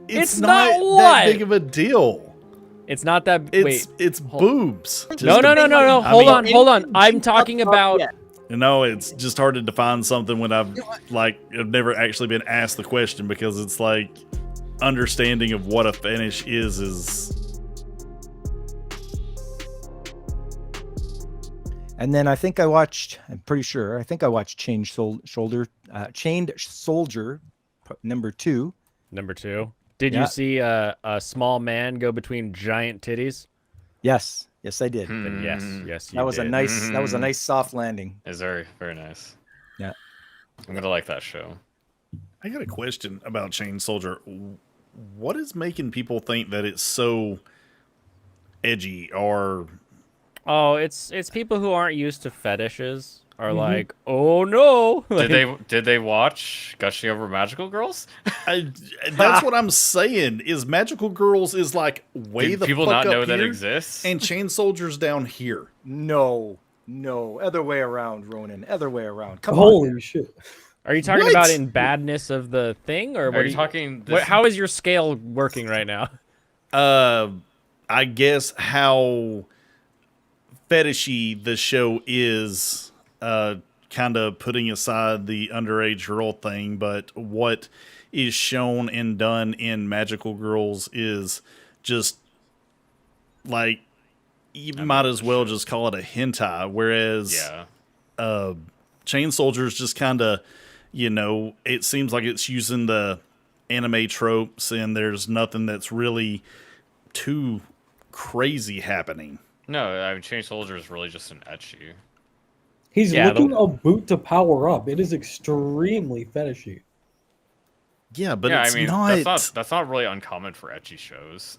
It's not that big of a deal. It's not that. It's boobs. No. Hold on. I'm talking about. It's just hard to define something when I've never actually been asked the question, because it's like understanding of what a fetish is. And then I'm pretty sure I watched Chained Soldier number 2. Number 2. Did you see a small man go between giant titties? Yes, I did. Then yes, you that was did. That was a nice soft landing. It's very, very nice. Yeah, I'm gonna like that show. I got a question about Chained Soldier. What is making people think that it's so edgy? Or it's people who aren't used to fetishes are like, oh no. Did they watch Gushing Over Magical Girls? That's what I'm saying. Is Magical Girls is like way Did the people fuck not up know that here, exists? and Chained Soldier's down here. No, other way around, Ronan. Other way around. Come on. Holy shit! Are you talking about in badness of the thing, or are you talking? How is your scale working right now? I guess how fetishy the show is. Kind of putting aside the underage girl thing, but what is shown and done in Magical Girls is just like, you might as well just call it a hentai, whereas Chain Soldier's just kind of, it seems like it's using the anime tropes, and there's nothing that's really too crazy happening. No, I mean, Chain Soldier is really just an ecchi. He's looking a boot to power up. It is extremely fetishy. Yeah, but it's not. That's not really uncommon for ecchi shows.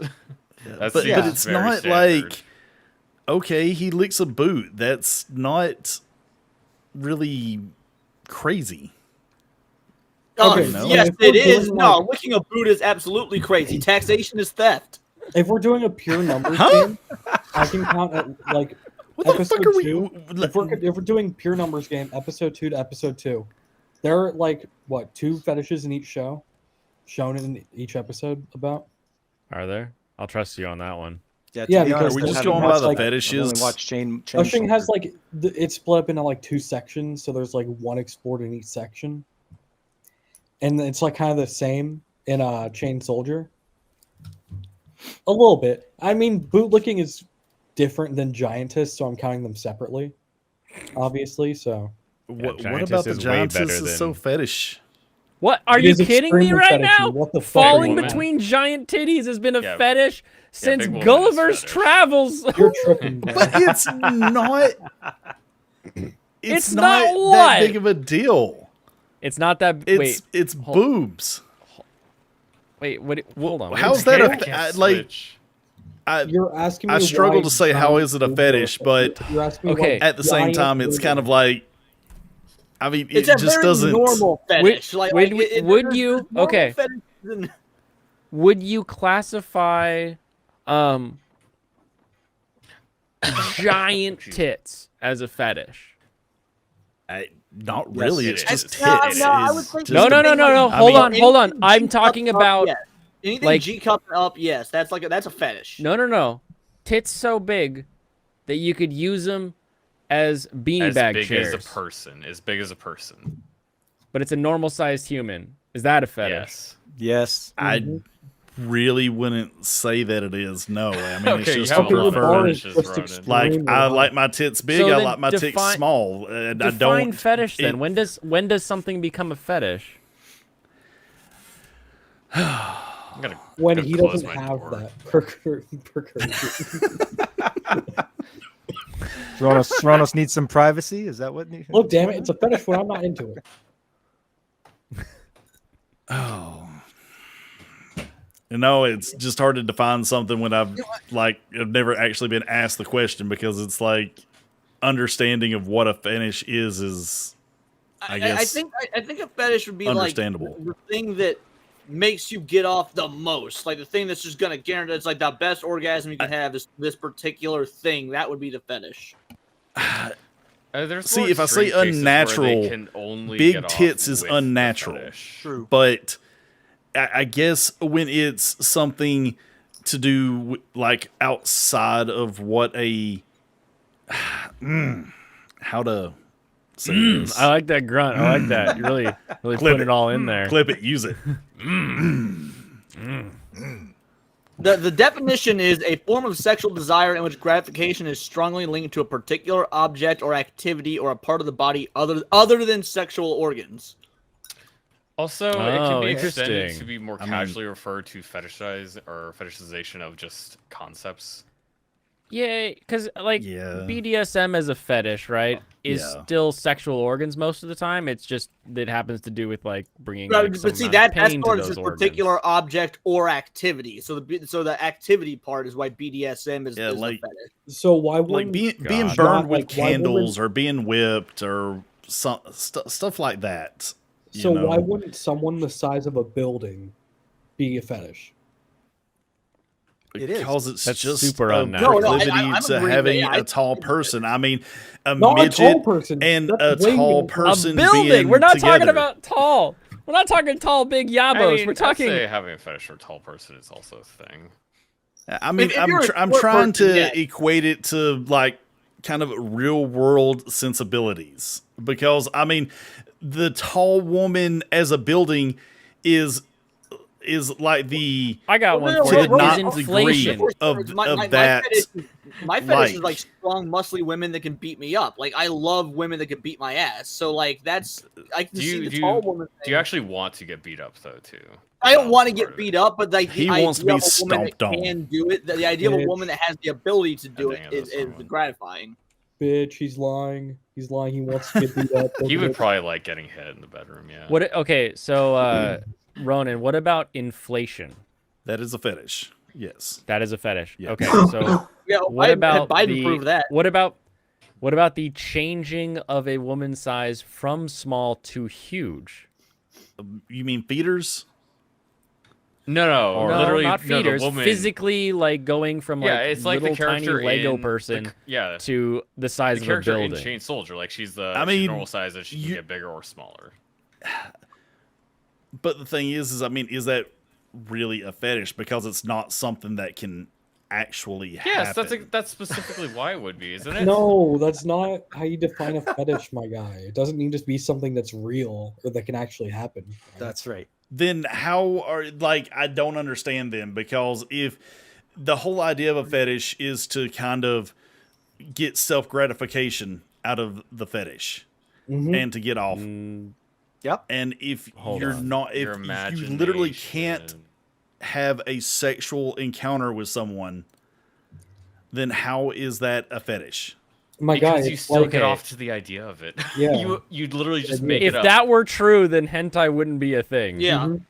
But it's not standard. Like, okay, he licks a boot. That's not really crazy. Oh, yes, it is. No, licking a boot is absolutely crazy. Taxation is theft. If we're doing a pure numbers game, I can count at like. What the fuck are we? If we're doing pure numbers game, episode 2 to episode 2, there are like 2 fetishes in each show, shown in each episode about. Are there? I'll trust you on that one. Yeah, because we just going by the fetishes. Watch Chain Gushing has it's split up into 2 sections, so there's 1 export in each section, and it's kind of the same in Chain Soldier. A little bit. I mean, bootlicking is different than Giantess, so I'm counting them separately, obviously. So what about the Giantess is so fetish? What, are you kidding me right now? What the fuck? Falling between giant titties has been a fetish since Gulliver's Travels. You're tripping, but it's not. It's not that big of a deal. It's not that. It's boobs. Wait, what? Hold on. How's that you're asking me. I struggle to say how is it a fetish, but at the same time, it's kind of like. I mean, it's it just doesn't. Normal fetish. Would you? Okay. Would you classify giant tits as a fetish? Not really. It's just tits. No. Hold on. I'm talking about anything G cup up. Yes, that's a fetish. No. Tits so big that you could use them as beanie bag chairs. As big as a person. But it's a normal sized human. Is that a fetish? Yes. I really wouldn't say that it is. No, I mean, okay, it's just preferred. Like, I like my tits big. I like my tits small. And I don't. Fetish then. When does something become a fetish? When he doesn't have that Thronos needs some privacy. Is that what? Look, damn it! It's a fetish when I'm not into it. Oh. It's just hard to define something when I've never actually been asked the question, because it's like understanding of what a fetish is I guess I think a fetish would be understandable. The thing that makes you get off the most, like the thing that's just gonna guarantee it's like the best orgasm you can have is this particular thing. That would be the fetish. See, if I say unnatural, big tits is unnatural. True. But I guess when it's something to do like outside of what a how to say this. I like that grunt. I like that. You really Clip put it. it all in there. Clip it, use it. The definition is a form of sexual desire in which gratification is strongly linked to a particular object or activity or a part of the body other than sexual organs. Also, it Oh, can be extended interesting. to be more casually referred to fetishization of just concepts. Yeah, because like Yeah. BDSM as a fetish, right, is Yeah. still sexual organs most of the time. It's just it happens to do with like bringing. Right, Like, but some see amount of that's pain to part of those this organs. particular object or activity. So the activity part is why BDSM is Yeah, the like- fetish. So why Like wouldn't being Gosh. burned Not, with like, why candles or being whipped or stuff like that. you so why know? wouldn't someone the size of a building be a fetish? It is. Because it's That's just super a unnatural. proclivity I'm to agreeing having that. a tall person. I mean, a Not a midget tall person. and That's a way tall more- A person building. being We're not together. talking about tall. We're not talking tall, big yabos. I mean, We're I'd talking. say having a fetish for a tall person is also a thing. I mean, If you're a I'm short trying person, to yeah. equate it to like kind of real world sensibilities because I mean, the tall woman as a building is like the I got one no, for to you. the no, Is not inflation. degree of that. My fetish is like- like strong, muscly women that can beat me up. Like I love women that can beat my ass. So like that's I can see the tall woman. Do you actually want to get beat up though too? I don't That's want to part get of beat it. up, but like He the wants to idea be of a woman that stomped on. can do it. The idea of a Bitch. woman that has the ability to do I it think is that's fine. gratifying. Bitch, he's lying. He's lying. He wants to get beat up. He would probably like getting hit in the bedroom. Yeah. What? Okay, so Ronan, what about inflation? That is a fetish. Yes. That is a fetish. Yeah. Okay, so Yeah, what about Biden the, proved that? What about the changing of a woman's size from small to huge? You mean feeders? No, No, literally not no, the feeders. woman- Physically, like going from like Yeah, it's like the little tiny character Lego in person yeah, to the size the of a character in building. Chain Soldier. Like she's I she's mean, normal size and she can you- get bigger or smaller. But the thing is I mean, is that really a fetish? Because it's not something that can actually Yes, happen. that's specifically why it would be, isn't it? No, that's not how you define a fetish, my guy. It doesn't need to be something that's real or that can actually happen. right? That's right. Then how are like I don't understand them because if the whole idea of a fetish is to kind of get self gratification out of the fetish Mhm. and to get off. Yep. And if Hold you're on. not, if Your you literally can't imagination. have a sexual encounter with someone, then how is that a fetish? My guy, Because you it's still like, get off to the idea of it. Yeah. you'd literally just If make If it up. that were true, then hentai wouldn't be a thing. Yeah. Mhm.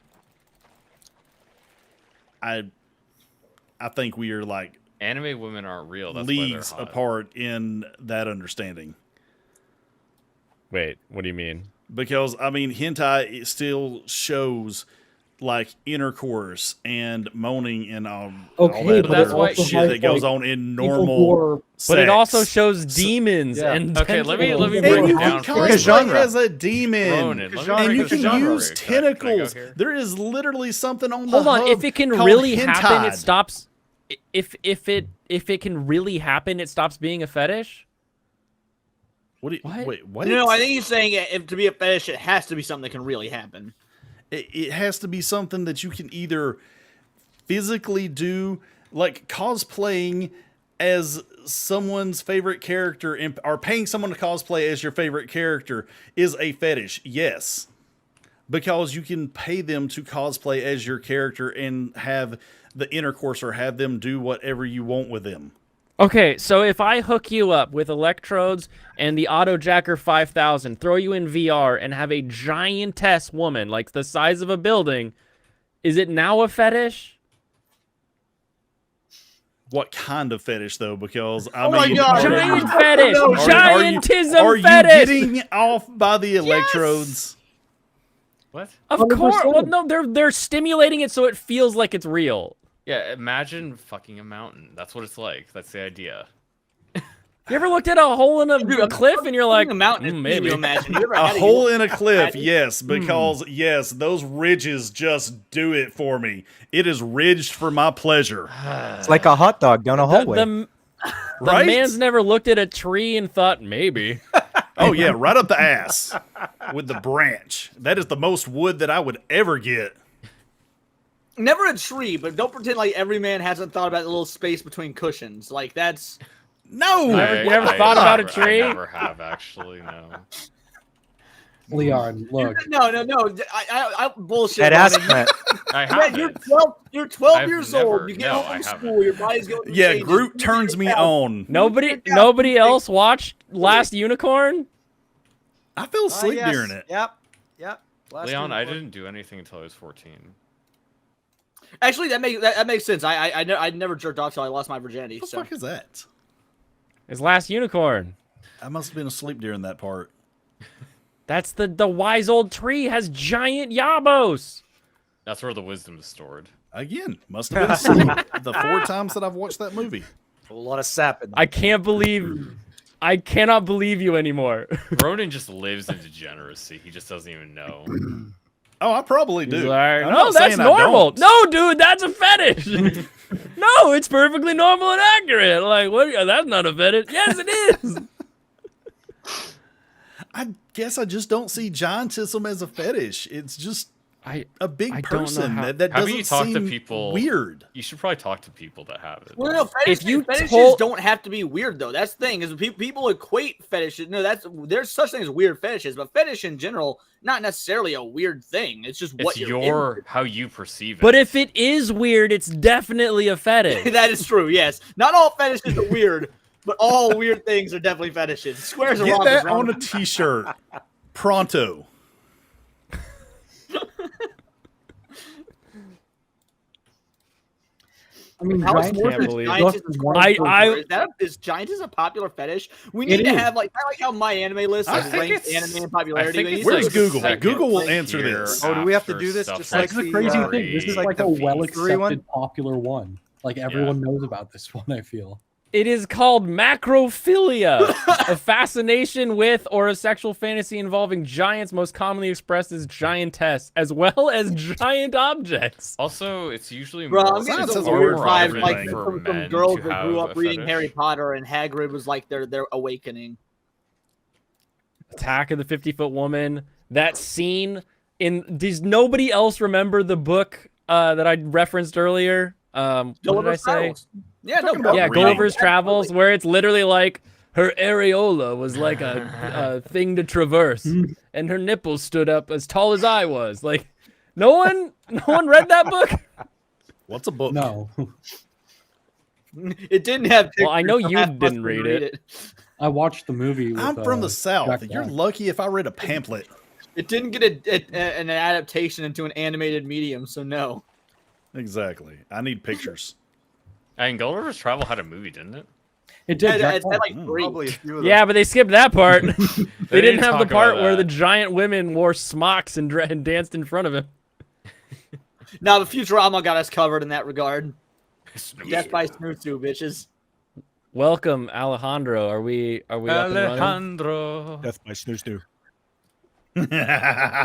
I think we are like Anime women aren't real. That's leagues why they're hot. apart in that understanding. Wait, what do you mean? Because I mean, hentai it still shows like intercourse and moaning and all Okay, that but that's other why- shit has, that goes like, on in people who normal. are- But it also sex. shows demons yeah. and Okay, let me And break And it you down can for Pick a you. cosplay genre. as a demon, Ronan, let me and break you this can genre use for you. Can I go tentacles. here? There is literally something on the Hold on, hub if it can called really happen, it hentai. stops. If it can really happen, it stops being a fetish. What? Do you, What? Wait, what? No, I think he's saying if to be a fetish, it has to be something that can really happen. It has to be something that you can either physically do, like cosplaying as someone's favorite character, or paying someone to cosplay as your favorite character is a fetish. Yes, because you can pay them to cosplay as your character and have the intercourse or have them do whatever you want with them. Okay, so if I hook you up with electrodes and the Autojacker 5000, throw you in VR, and have a giantess woman like the size of a building, is it now a fetish? What kind of fetish though? Because I Oh my mean, God. Giant fetish! No, Giantism are you fetish! getting off by the electrodes? What? Of course. 100%. Well, no, they're stimulating it so it feels like it's real. Yeah, imagine fucking a mountain. That's what it's like. That's the idea. You ever looked at a hole in a Dude, I'm cliff and you're like, a mountain is easy maybe. to imagine. You ever A had hole in a cliff, had- yes, because yes, those ridges just do it for me. It is ridged for my pleasure, It's like a hot dog down a hallway. The right? man's never looked at a tree and thought, maybe. Oh yeah, right up the ass with the branch. That is the most wood that I would ever get. Never a tree, but don't pretend like every man hasn't thought about the little space between cushions. Like that's No, You never thought about a tree? I never have actually. No. Leon, look. no. I bullshit. That Ronnie. ass plant. I Man, haven't. you're 12. You're 12 I've years never- old. You get no, home I from haven't. school. Your body's going. through yeah, changes. Groot You turns get me out. on. Nobody else watched Last Unicorn? I fell asleep yes. during it. Yep. Last Leon, I unicorn. didn't do anything until I was 14. Actually, that makes sense. I never jerked off till I lost my virginity. What the So fuck is that? It's Last Unicorn. I must have been asleep during that part. That's the wise old tree has giant yabos. That's where the wisdom is stored. Again, must have been asleep the 4 times that I've watched that movie. A lot of sapping. I cannot believe you anymore. Ronan just lives in degeneracy. He just doesn't even know. Oh, I probably He's do. like, I'm no, not that's saying I normal. don't. No, dude, that's a fetish. No, it's perfectly normal and accurate. Like, what? That's not a fetish. Yes, it is. I guess I just don't see giantism as a fetish. It's just I a big I don't know person how- that How about doesn't you talk to seem people- weird. You should probably talk to people that have it. well, no, fetishes don't have to be weird though. That's the thing is people equate fetishes. No, there's such thing as weird fetishes, but fetish in general, not necessarily a weird thing. It's just what It's you're into. how you perceive it. But if it is weird, it's definitely a fetish. That is true. Yes, not all fetishes are weird, but all weird things are definitely fetishes. Squares are Get wrong. that on a t-shirt. Pronto. I mean, How giant much more can't is believe- Giants Look, is I- is Giants a popular fetish? We need It to is. have like how my anime list I has think ranked it's- anime in I popularity. think We it's need Where's to- like Google? second Google will tier answer this. Oh, do we have to after do this stuff just like That's like the the, crazy uh, thing. This is like like the a well three one? accepted popular one. Like everyone knows about this one, I feel. It is called macrophilia, a fascination with or a sexual fantasy involving giants, most commonly expressed as giantess, as well as giant objects. Also, it's usually Bro, more, I'm getting Science some has a weird weird vibes vibe, like thing. for from men girls to that grew have up a reading fetish. Harry Potter and Hagrid was like their awakening. Attack of the 50-Foot Woman. That scene in. Does nobody else remember the book that I referenced earlier? What did I Gulliver's say? Travels. Yeah, no, Talking bro. about Yeah, reading. Gulliver's Travels, where it's literally like her areola was like a thing to traverse, and her nipples stood up as tall as I was. Like, no one read that book. What's a book? No, It didn't have. Well, I pictures, know so you half of us didn't didn't read it. I watched the movie. With, I'm from the South. Jack You're Black. lucky if I read a pamphlet. It didn't get an adaptation into an animated medium, so no. Exactly. I need pictures. And Gulliver's Travel had a movie, didn't it? It did. Jack It's Black. had like three. Probably a few of them. Yeah, but they skipped that part. They didn't have the talk part about where the that. giant women wore smocks and danced in front of him. Now the Futurama got us covered in that regard. Death by Snoo bitches. Welcome, Alejandro. Are we up and running? Alejandro. Death by Snoo Snoo.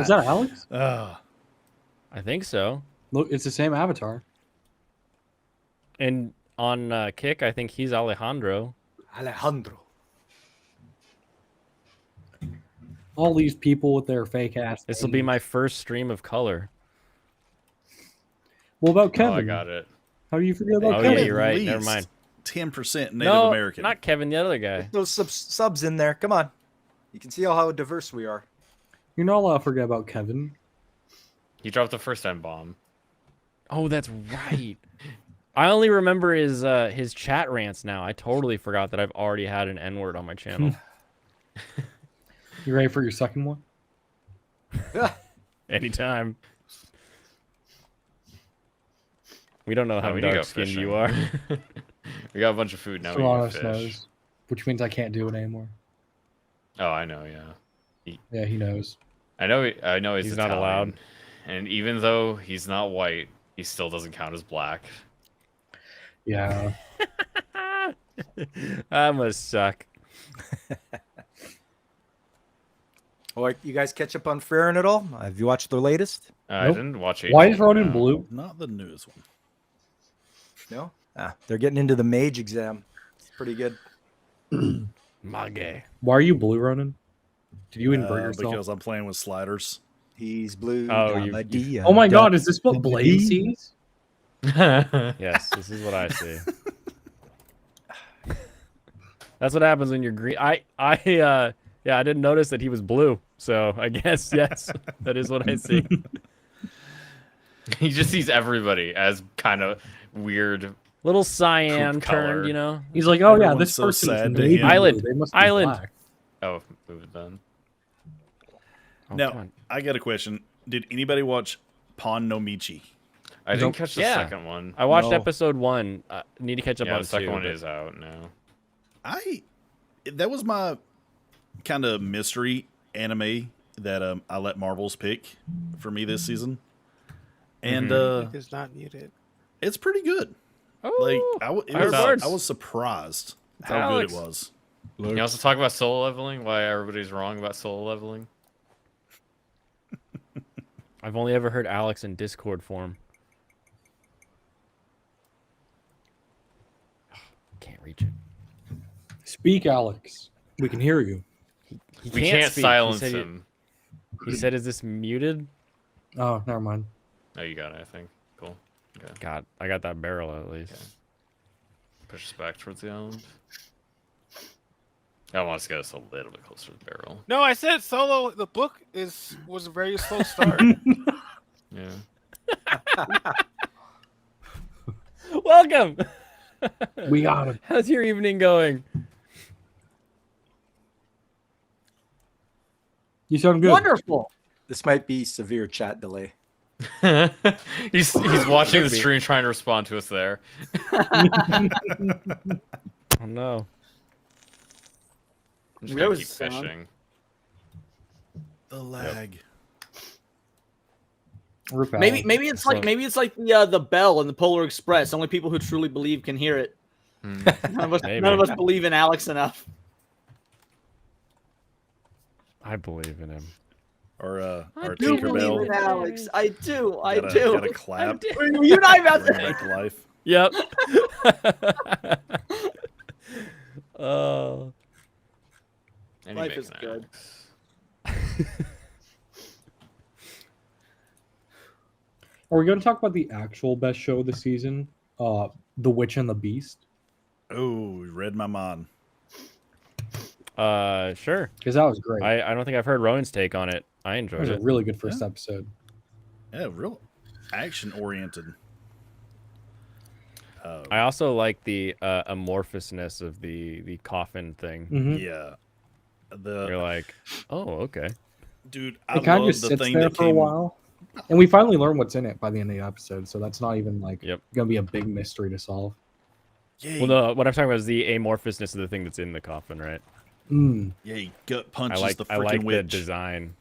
Is that Alex? I think so. Look, it's the same avatar. And on Kick, I think he's Alejandro. Alejandro. All these people with their fake ass. This will be my first stream of color. What about Oh, Kevin? I got it. How do you forget about Oh, Kevin? yeah, you're right. Never mind. 10% Native No, American. not Kevin, the other guy. Those subs in there. Come on. You can see how diverse we are. You're not allowed to forget about Kevin. He dropped the first time bomb. Oh, that's right. I only remember his chat rants now. I totally forgot that I've already had an N-word on my channel. You ready for your second one? Anytime. We don't know how we need to go dark-skinned fishing. you are. We got a bunch of food now. We Solaris can fish. knows, which means I can't do it anymore. Oh, I know. Yeah, Yeah, he knows. I know. I know he's He's not Italian, allowed. And even though he's not white, he still doesn't count as black. Yeah. I must suck. Or you guys catch up on Farron at all? Have you watched the latest? I Nope. didn't watch it. Why is Ronan blue? Not the newest one. No. They're getting into the mage exam. It's pretty good. Mage. Why are you blue, Ronan? Did you invert yourself? Because I'm playing with sliders. He's blue. Oh, Dabba-dee-ya, Oh my da- god, is this what Blaine sees? Yes, this is what I see. That's what happens when you're green. Yeah, I didn't notice that he was blue. So I guess yes, that is what I see. He just sees everybody as kind of weird. Little cyan Poop color. turned, you know. He's like, oh yeah, Everyone's this so person is sad to navy him. blue. Island. They must be Island. black. Oh, move it then. Oh, Now, come on. I got a question. Did anybody watch Pon no Michi? I didn't catch the Yeah. second one. I watched No. episode 1. Need to catch up Yeah, on the second 2. one but- is out now. That was my kind of mystery anime that I let Marvels pick for me this season. And Is not muted. it's pretty good. Oh, Like I heard words. I was surprised how Alex. good it was. Can you also talk about solo leveling? Why everybody's wrong about solo leveling? I've only ever heard Alex in Discord form. Can't reach it. Speak, Alex. We can hear you. He We can't speak. silence he said, him. He said, "Is this muted?" Oh, never mind. Oh, you got it, I think. Cool. Okay. God, I got that barrel at least. Okay. Push us back towards the island. I want us to get us a little bit closer to the barrel. No, I said solo. The book was a very slow start. Yeah. Welcome. We got him. How's your evening going? You sound good. Wonderful. This might be severe chat delay. he's watching the Could be. stream trying to respond to us there. Oh no. I'm just There gonna was keep sound. fishing. The lag. Roof Maybe Allen. maybe it's So- like the bell in the Polar Express. Only people who truly believe can hear it. Hmm. None Maybe. of us believe in Alex enough. I believe in him. Or I do believe Tinkerbell. in Alex. I do. I Gotta- do. gotta clap. Were you not about Bring to? back to life. Yep. Oh. And he Life makes is an good. axe. Are we going to talk about the actual best show of the season? The Witch and the Beast? Oh, read my mind. Sure. Because that was great. I don't think I've heard Rowan's take on it. I That enjoyed was a it. really good first episode. Yeah, real action oriented. I also like the amorphousness of the coffin thing. Mhm. Yeah. You're like, oh, okay. Dude, I It kind love of just the sits thing there that for a came. while. And we finally learn what's in it by the end of the episode, so that's not even like Yep. gonna be a big mystery to solve. Yeah, Well, no, what I'm talking about is the amorphousness of the thing that's in the coffin, right? Mm. yeah, he gut I punches like the I freaking like the witch. design,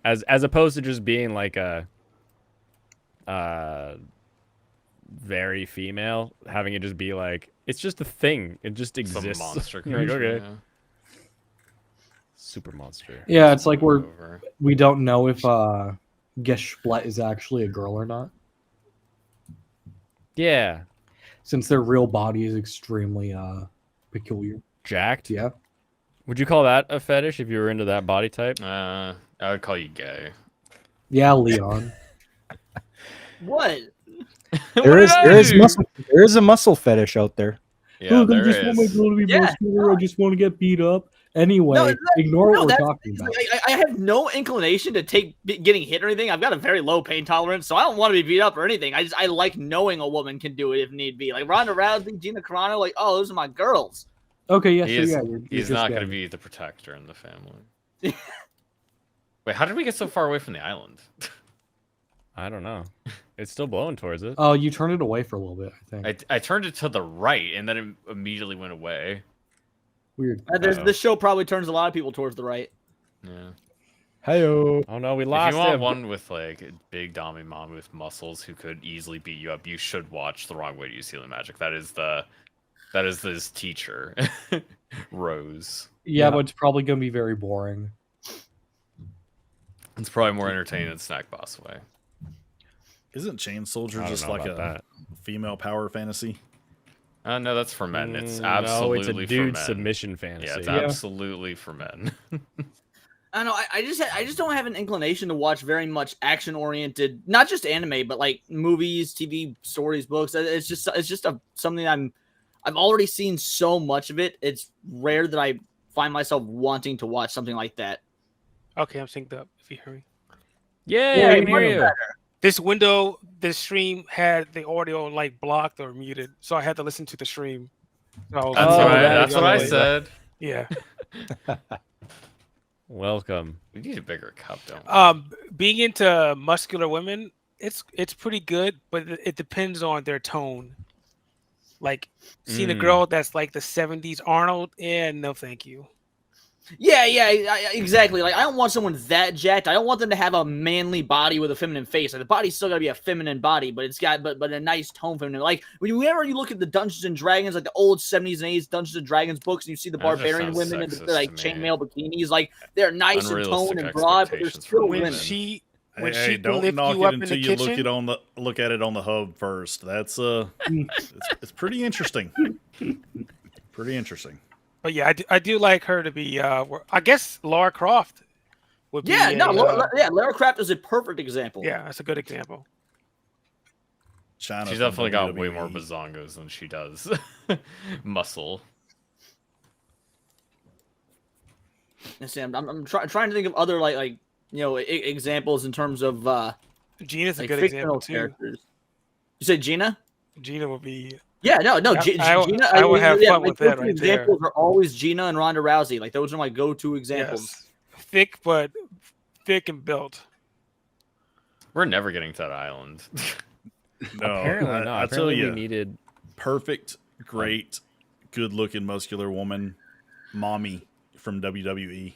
as opposed to just being like a very female, having it just be like it's just a thing. It just Some exists. monster You're like, creature. okay, Yeah. super monster. Yeah, it's like Over. we don't know if Geshplet is actually a girl or not, Yeah, since their real body is extremely peculiar. jacked. Yeah. Would you call that a fetish if you were into that body type? I would call you gay. Yeah, Leon. What? There is a muscle fetish out there. Yeah, I there just want my is. girl to be Yeah. muscular. I just want to get beat up. Anyway, No, ignore no, what we're that's- talking about. I have no inclination to take getting hit or anything. I've got a very low pain tolerance, so I don't want to be beat up or anything. I like knowing a woman can do it if need be. Like Ronda Rousey, Gina Carano, like, oh, those are my girls. Okay, yeah, He so is, yeah, you're he's just not gay. going to be the protector in the family. Wait, how did we get so far away from the island? I don't know. It's still blowing towards it. Oh, you turned it away for a little bit, I think. I turned it to the right, and then it immediately went away. Weird. Uh-oh. This show probably turns a lot of people towards the right. Yeah. Heyo. Oh no, we If lost you want him. one with like a big Dami mom with muscles who could easily beat you up, you should watch The Wrong Way to Use Healing Magic. That is his teacher, Rose. Yeah, but it's probably gonna be very boring. It's probably more entertaining than Snack Boss Way. Isn't Chain Soldier I don't just know like about a that. female power fantasy? No, that's for men. It's No, absolutely it's a dude for men. submission fantasy. Yeah, it's Yeah. absolutely for men. I don't know. I just don't have an inclination to watch very much action oriented, not just anime, but like movies, TV stories, books. It's just something I've already seen so much of it. It's rare that I find myself wanting to watch something like that. Okay, I'm synced up. If you hear me, Yeah, I can hear you. this stream had the audio like blocked or muted, so I had to listen to the stream. So, That's Oh, what I, that that's is what I really- said. yeah. Welcome. We need a bigger cup, don't we? Being into muscular women, it's pretty good, but it depends on their tone. Like seeing a girl that's like the '70s Arnold, no, thank you. Yeah, exactly. Like I don't want someone that jacked. I don't want them to have a manly body with a feminine face. Like the body's still gotta be a feminine body, but it's got but a nice tone feminine. Like whenever you look at the Dungeons and Dragons, like the old '70s and '80s Dungeons and Dragons books, and you see the That just barbarian sounds women in sexist the like to me. chainmail bikinis, like they're nice and Unrealistic toned and broad, but they're expectations still from When women. women. she Hey, she can don't lift knock you it up in until the you kitchen. look at it on the hub first. That's it's pretty interesting. Pretty interesting. But yeah, I do like her to be. I guess Lara Croft would be. Lara Croft is a perfect example. Yeah, that's a good example. China. She's from definitely got way WWE. more bazongos than she does muscle. Let's see, I'm trying to think of other like examples in terms of Gina's a like good fictional example too. characters. You said Gina? Gina would be. Yeah, no, I Gina. I would have fun my with that go-to right there. examples are always Gina and Ronda Rousey. Like those are my go-to examples. Yes, thick and built. We're never getting to that island. No, Apparently not. I tell Apparently you, we needed. perfect, great, good-looking, muscular woman, mommy from WWE.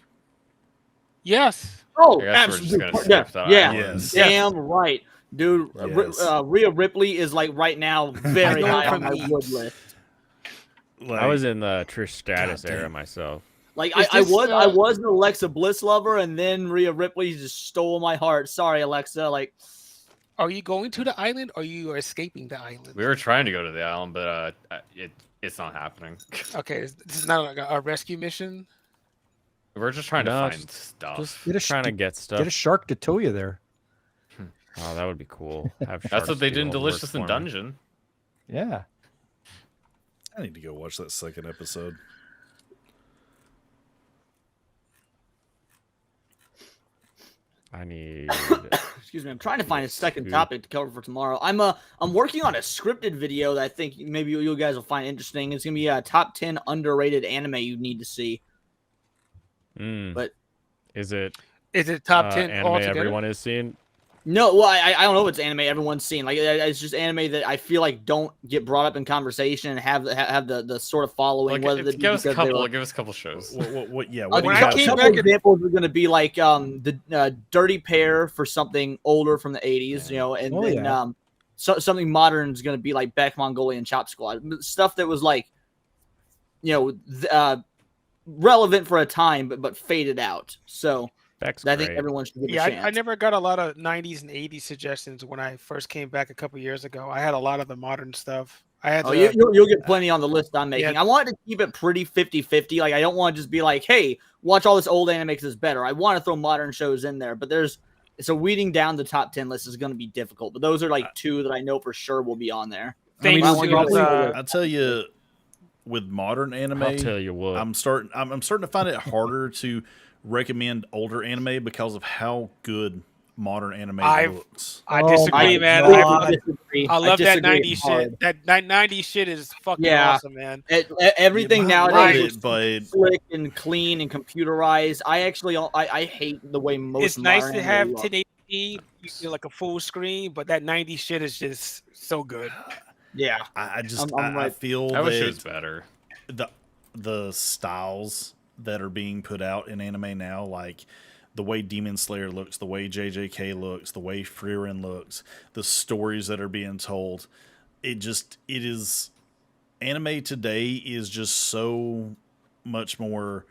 Yes. Oh, I guess we're just absolutely. gonna skip that Yeah, island. Yes. damn right, dude. Yes. Rhea Ripley is like right now very know high on from my memes. wood list. Like, I was in the Trish Stratus God damn. era myself. Like Is I this, was an Alexa Bliss lover, and then Rhea Ripley just stole my heart. Sorry, Alexa. Like, Are you going to the island or you are escaping the island? We were trying to go to the island, but it's not happening. Okay, this is not like a rescue mission. We're just trying to No, find stuff. Just Get a trying to sh- get stuff. Get a shark to tow you there. Oh, that would be cool. Have That's sharks what they do did in all the work Delicious for in me. Dungeon. Yeah. I need to go watch that second episode. I need. excuse me, I'm trying to find a second topic to cover for tomorrow. I'm working on a scripted video that I think maybe you guys will find interesting. It's gonna be a top 10 underrated anime you need to see. But Is it Is it top 10 anime altogether? everyone is seeing? no, well, I don't know if it's anime everyone's seen. Like it's just anime that I feel like don't get brought up in conversation and have the sort of following. Like, Whether give us a because they couple. were- Give us a couple shows. What yeah, A what do you when I got? came couple back and- examples are going to be like the Dirty Pair for something older from the 80s, you know, and Oh, then yeah. something modern is going to be like Beck Mongolian Chop Squad, stuff that was like, you know, relevant for a time, but faded out. So Beck's I think great. everyone should give Yeah, a chance. I never got a lot of 90s and 80s suggestions when I first came back a couple years ago. I had a lot of the modern stuff. I had Oh, the, you'll get plenty on the list I'm making. Yeah. I wanted to keep it pretty 50-50. Like, I don't want to just be like, hey, watch all this old anime because it's better. I want to throw modern shows in there, but so weeding down the top 10 list is going to be difficult. But those are like two that I know for sure will be on there. Thanks I mean, to, I tell you, with modern anime, I'll tell you what. I'm starting to find it harder to recommend older anime because of how good modern anime looks. I Oh disagree, my man. God. I love that disagree 90s hard. shit. That 90s shit is fucking Yeah. awesome, man. Everything You might nowadays love looks it, but slick and clean and computerized. I hate the way most. It's nice modern to anime have look. 1080p, you feel like a full screen, but that 90s shit is just so good. Yeah, I just I'm I right. feel I wish it was that better. the styles that are being put out in anime now, like the way Demon Slayer looks, the way JJK looks, the way Frieren looks, the stories that are being told, it is anime today is just so much more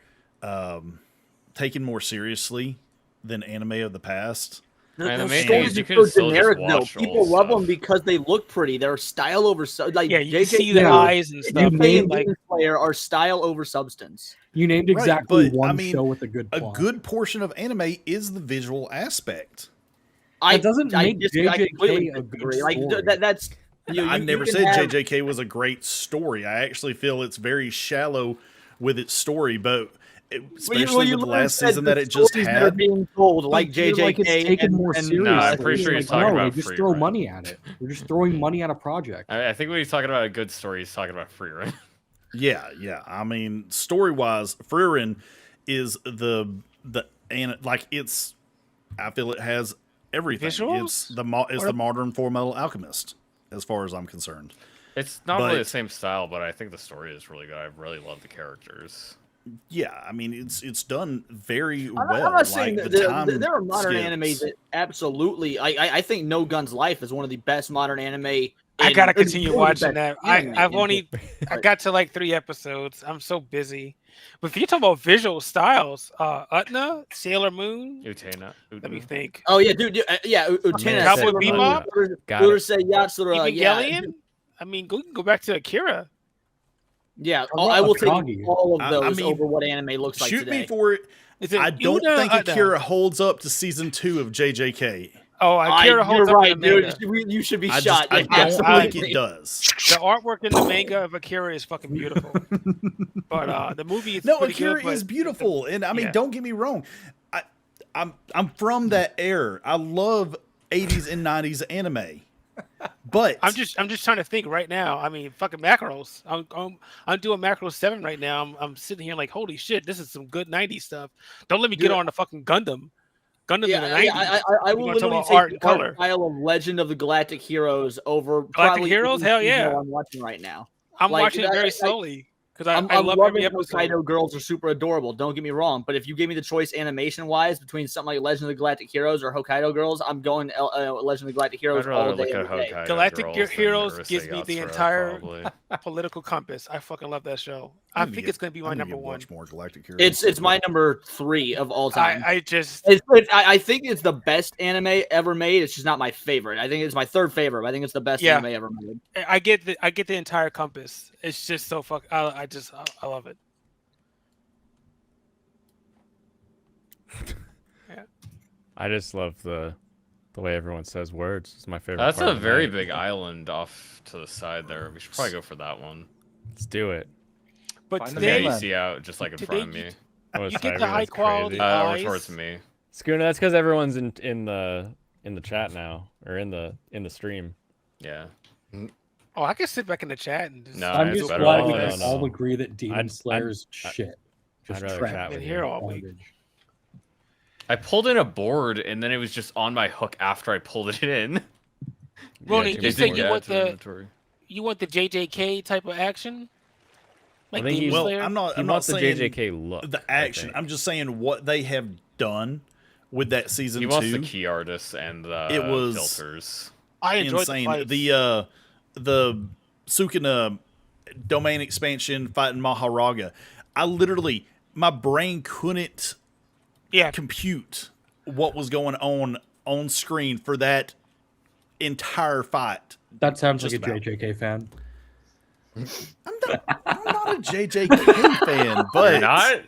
taken more seriously than anime of the past. And the Their main thing stories is you are can so still just generic though. watch People old love them stuff. because they look pretty. They're style over like Yeah, you can JJ see the Yeah. eyes and stuff. Play named and Like Demon Slayer are style over substance. You named Right, exactly but, one I mean, show with a good A plot. good portion of anime is the visual aspect. That doesn't make I completely JJK a good disagree. Like story. that's I you never can said have- JJK was a great story. I actually feel it's very shallow with its story, but especially with the last season that it just stories that are had. being told, like But you're JJK, like it's taken more and- seriously. No, I'm pretty sure It's he's talking no, about they just Free throw Run. money at it. They're just throwing money at a project. I think when he's talking about a good story, he's talking about Free Run. Yeah. I mean, story wise, Frieren is and like it's. I feel it has everything. Visuals? It's the modern Full Metal Alchemist, as far as I'm concerned. It's not really the But- same style, but I think the story is really good. I really love the characters. Yeah, I mean it's done very well. I'm not saying like, that the time there are modern skips. animes that absolutely. I think No Guns Life is one of the best modern anime. I gotta continue one of the watching best that. anime I've in only I got to like 3 episodes. I'm so busy. But if you talk about visual styles, Utna, Sailor Moon, Utena. let me think. Oh yeah, dude. Utena, Cowboy Sailor Moon, Bebop? Got it. Urusei Yatsura, yeah, Evangelion. I mean, go back to Akira. yeah. What I about will take Akagi? all of I those mean, over what anime looks like Shoot today. me for it. Is it I don't Una think Utna? Akira holds up to season 2 of JJK. Oh, Akira You're holds up right, in the dude. manga. You should be I shot. don't Absolutely. think it does. The artwork in the manga of Akira is fucking beautiful. But the movie is No, pretty Akira good, but is beautiful, and I mean, yeah. don't get me wrong. I'm from that era. I love 80s and 90s anime, but I'm just trying to think right now. I mean, fucking macros. I'm doing macro 7 right now. I'm sitting here like, holy shit, this is some good 90s stuff. Don't let me get Dude, on the fucking Gundam. Gundam in the 90s. I You will wanna talk literally about take art the and art color. style of Legend of the Galactic Heroes over Galactic Heroes? any Hell show yeah. I'm watching right now. I'm like, watching it very I- slowly because I'm I love loving every episode. Hokkaido girls are super adorable. Don't get me wrong, but if you gave me the choice animation wise between something like Legend of the Galactic Heroes or Hokkaido girls, I'm going Legend of the Galactic Heroes I'd rather all day. look at every day. Hokkaido Galactic Girls than Heroes Urusei gives me the Yatsura, entire probably. political compass. I fucking love that show. I think it's gonna be my number one. Watch more Galactic Heroes. It's my number 3 of all time. I just I think it's the best anime ever made. It's just not my favorite. I think it's my 3rd favorite. But I think it's the best Yeah. anime ever made. I get the entire compass. It's just so fuck. I love it. I just love the way everyone says words. It's my favorite. That's part a of the very night. big island off to the side there. We should probably go for that one. Let's do it. But Find the Yeah, today, you mainland. see out just like in Today front of you- me. Oh, you it's get not the even- high that's quality crazy. Over eyes. towards me. Schooner, that's because everyone's in the chat now or in the stream. Yeah. Oh, I can sit back in the chat and just. No, I'm it's just better glad off we no, can no. all agree that Demon I'd- Slayer's I'd- shit. Just I'd rather trash. chat been with here you. all week. Garbage. I pulled in a board and then it was just on my hook after I pulled it in. Ronnie, too you much said work. you Yeah, want to the the inventory. JJK type of action, like think Demon he's- well, Slayer. I'm not. He I'm not wants the saying JJK look. the I action. think. I'm just saying what they have done with that season He wants 2. the key artists and the It was- filters. I enjoyed Insane. the fights. The Sukuna domain expansion fighting Maharaga. I literally, my brain couldn't Yeah, compute what was going on screen for that entire fight. That sounds like a Just about. JJK fan. I'm not a JJK fan, but You're not?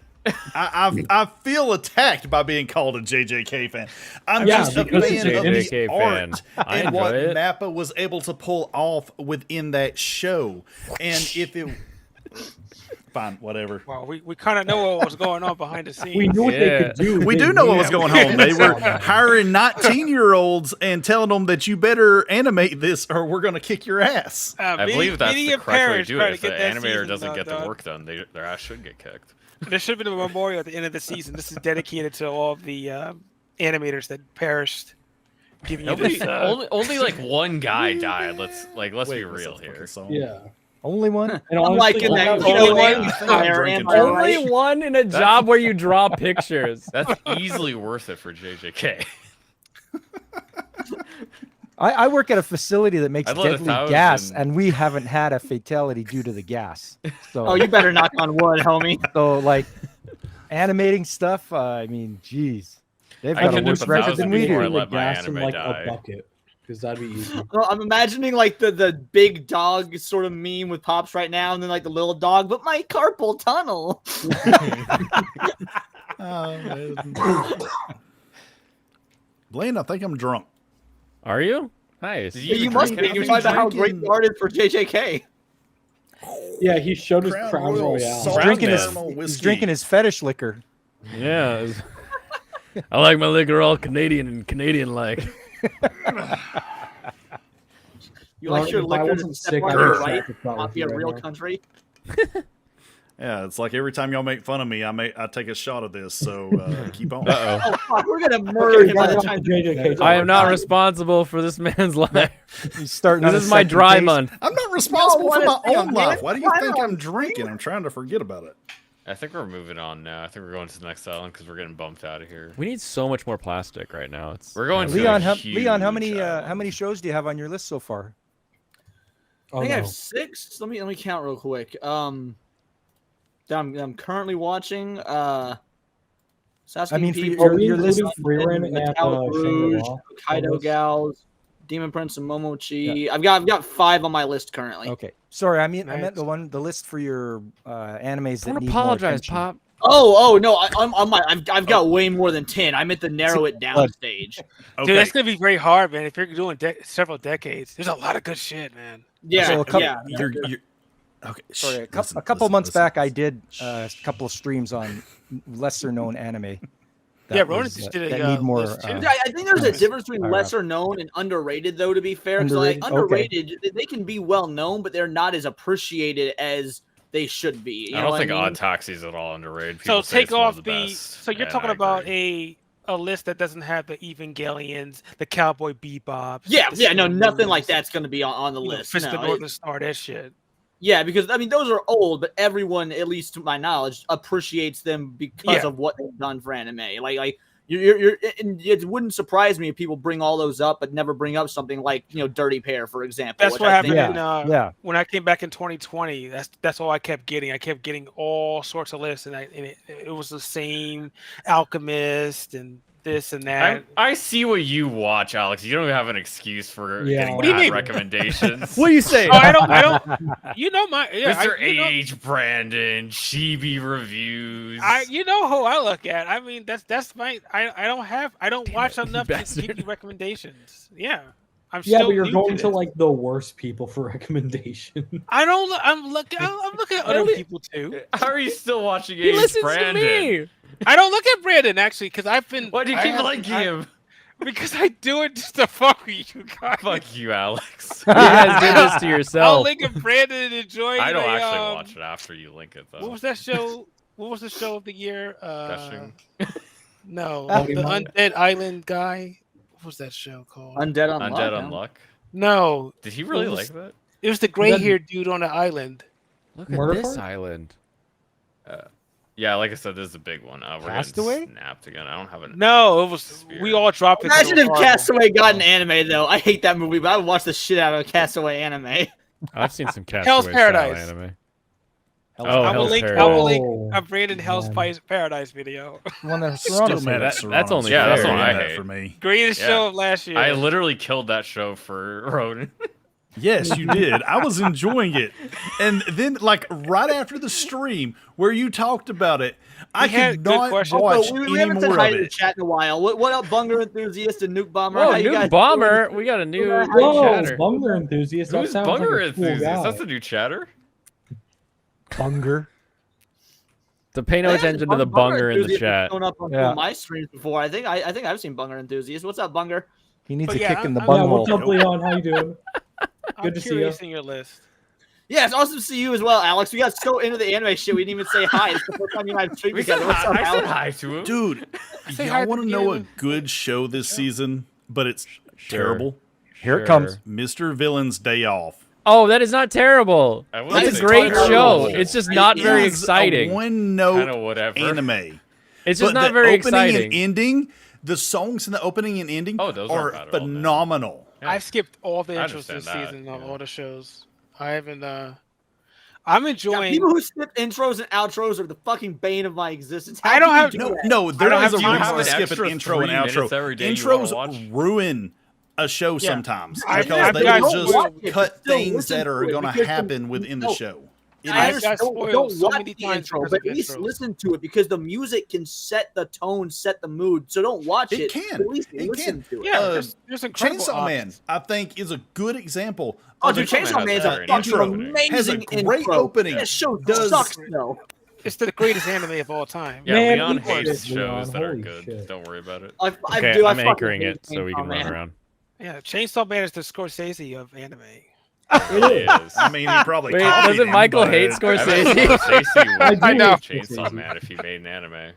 I feel attacked by being called a JJK fan. I'm Yeah, just a because fan it's of a the JJK fan. art I and what enjoy it. Nappa was able to pull off within that show. And if it, fine, whatever. well, we kind of know what was going on behind the scenes. We knew what they could do. We do know what was going on. They were hiring 19-year-olds and telling them that you better animate this or we're going to kick your ass. I Vinny- believe that's Vinny the and correct way to Parrish do tried it. If the get that animator season doesn't done, get the dog. work done, their ass should get kicked. There should have been a memorial at the end of the season. This is dedicated to all of the animators that perished. Giving you Nobody, this. only like one guy died. Let's Wait, be what's real that here. fucking song? Yeah. Only one. And I'm honestly, liking that. all- You know, Only man, one? fire, Drinking am I too right? Only one in a job where you draw pictures. That's easily worth it for JJK. I work at a facility that makes I'd let deadly gas, 1,000. and we haven't had a fatality due to the gas. So, Oh, you better knock on wood, homie. so like, animating stuff. I mean, geez, they've I got a couldn't worse have record thought than that we before I do. let my gas in anime like die. a bucket because that'd be easy. Well, I'm imagining like the big dog sort of meme with Pops right now, and then like the little dog, but my carpal tunnel. Blaine, I think I'm drunk. Are you? Nice. Did Yeah, you even must drink be. it? You're I've talking been about how great drinking- the art is for JJK. Yeah, he showed his Crown Crown Royal Royale. salt Drinking his, caramel he's whiskey. drinking his fetish liquor. Yeah. I like my liquor all Canadian and Canadian-like. You like your If I liquor wasn't to step sick, on I'd your be right, shocked not be a right real now. country. Yeah, it's like every time y'all make fun of me, I take a shot of this. So keep on. Uh-oh. Oh fuck, we're gonna murder him by the back time off the JJK. I am not responsible for this man's life. He's starting. This on is his my second dry case. month. I'm not responsible for wanna my see a own man life. Why do you climb think on I'm drinking? I'm trying to forget about it. I think we're moving on now. I think we're going to the next island because we're getting bumped out of here. We need so much more plastic right now. It's We're going to Leon, a Leon, how huge many island. shows do you have on your list so far? I think I have 6. Let me count real quick. That I'm currently watching. Sasuke I mean, for People, your list- Free Run and Metallic Rouge, Shangri-La. Kaido Almost. Gals, Demon Prince, and Momochi. I've got 5 on my list currently. Okay, sorry, I meant Nice. the list for your animes that Don't need more apologize, attention. Pop. Oh no, I've got way more than 10. I'm at the narrow it down stage. Okay. Dude, that's gonna be very hard, man. If you're doing several decades, there's a lot of good shit, man. Yeah, So a couple- yeah. You're okay. Sorry, a listen, couple listen, months listen. back, I did a couple of streams on lesser known anime. Yeah, Ronan just did a, that need more. list, too. I think there's a Nice. difference between All right. lesser known and underrated, though. To be fair, because like Underrated? underrated, they can be well known, but they're not as appreciated as they should be. You I know don't what think mean? Odd Taxi's at all underrated. So People say take it's one of off the the. best, So you're and talking I about agree. a list that doesn't have the Evangelions, the Cowboy Bebops. Yeah, the yeah, no, Sailor nothing like Moons, that's going to be on the you know, list. Fist of No, Northern Star, that shit. yeah, because I mean those are old, but everyone, at least to my knowledge, appreciates them because Yeah. of what they've done for anime. Like you're and it wouldn't surprise me if people bring all those up, but never bring up something like Dirty Pair, for example. That's which what I think happened Yeah. in, Yeah, when I came back in 2020. That's all I kept getting. I kept getting all sorts of lists, and it was the same Alchemist and this and that. I see what you watch, Alex. You don't have an excuse for Yeah. getting What do you bad mean? recommendations. What do you say? Oh, I don't. You know my. Yeah, Mr. you know- A.H. Brandon, Chibi reviews. you know who I look at. I mean, that's my. I don't watch enough to bastard. give you recommendations. Yeah, I'm Yeah, still but you're new going to to this. like the worst people for recommendation. I don't. I'm looking at other Really? people too. How are you still watching He A.H. listens Brandon? to me. I don't look at Brandon actually because I've been. Why do you I keep have- liking I- him? Because I do it just to fuck with you guys. Fuck you, Alex. You guys did this to I'll yourself. link at Brandon and enjoy. I don't the, actually watch it after you link it, though. What was that show? What was the show of the year? Gushing. No, Oh, the you know. Undead Island guy. What was that show called? Undead Unluck. Undead huh? Unluck. No, Did he really It was- like that? it was the gray-haired dude on the island. Look at Murder this Farm? island. Yeah, like I said, this is a big one. We're Castaway? getting snapped again. I don't have an. No, it was. We all dropped it. Imagine if Castaway got an anime, though. I hate that movie, but I would watch the shit out of a Castaway anime. I've seen some Castaway Hell's style Paradise. anime. Oh, Oh, I will Hell's link. I Paradise. will link Oh, a Brandon Hell's man. Paradise video. one that Still Serrano mad at that- that's only Serrano. fair. Yeah, that's Still what mad I at hate. for me. Greatest Yeah. show of last year. I literally killed that show for Ronan. Yes, you did. I was enjoying it. And then, like, right after the stream where you talked about it, I had could good not questions. watch we any haven't said more hi of to the it. chat in a while. What up, Bunger Enthusiast and Nuke Bomber? Whoa, How you new guys bomber. We got a new Whoa, chatter. Bunger enthusiast. That Who's sounds Bunger like a cool Enthusiast? guy. That's a new chatter. Bunger. So pay no Yeah, attention to the bunger in the Enthusiast has chat. Shown up on Yeah. my streams before. I think I've seen Bunger Enthusiast. What's up, Bunger? He needs But a yeah, kick in the I'm- Yeah, what's up, bunghole. Leon? How you doing? I'm Good to see curious in your list. Yeah, it's awesome to see you as well, Alex. We got so into the anime shit, we didn't even say hi. It's the first time you and I have streamed We said together. What's hi. up, I said Alex? hi to him. Dude, Say hi y'all at want to the know a beginning. good show this season, but it's Sure. terrible? Here it comes. Mr. Villain's Day Off. Oh, that is not terrible. I wouldn't It's a say great terrible. show. It's just not It very is exciting. a one kind note of whatever. anime. It's just But not the very opening exciting. and ending, the songs in the opening and ending Oh, those are aren't bad at all, man. phenomenal. Yeah. I've skipped all the I intros this understand that, season of yeah. all the shows. I haven't. I'm Yeah, enjoying. people who skip intros and outros are the fucking bane of my existence. I don't can you have- do No, that? no, there don't is have a time. reason Have to an skip an extra intro and 3 minutes outro. every day you wanna Intros watch? ruin a show sometimes I've because they got will spoiled. just But cut still things listen that are to it going to because happen within the no, show. It I is- understand. got spoiled Don't so watch many the times intro, because but of at least intros. listen to it because the music can set the tone, set the mood. So don't watch it. It can. But at least It listen can. to it. Yeah, Uh, there's incredible Chainsaw Man, options. I think, is a good example. Oh, of dude, a- Chainsaw Man is a great fucking intro. amazing Has a great intro. opening. That show Does- sucks though. It's the greatest anime of all time. Yeah, Man, Leon eat hates shit, Leon. shows that are Holy good. shit. Don't worry about it. I Okay, do. I I'm fucking anchoring hate it so we can Chainsaw run Man. around. Yeah, Chainsaw Man is the Scorsese of anime. It is. I mean, he probably Wait, copied doesn't him, Michael but hate I Scorsese? bet Scorsese I would do know. hate Chainsaw Scorsese. Man if he made an anime.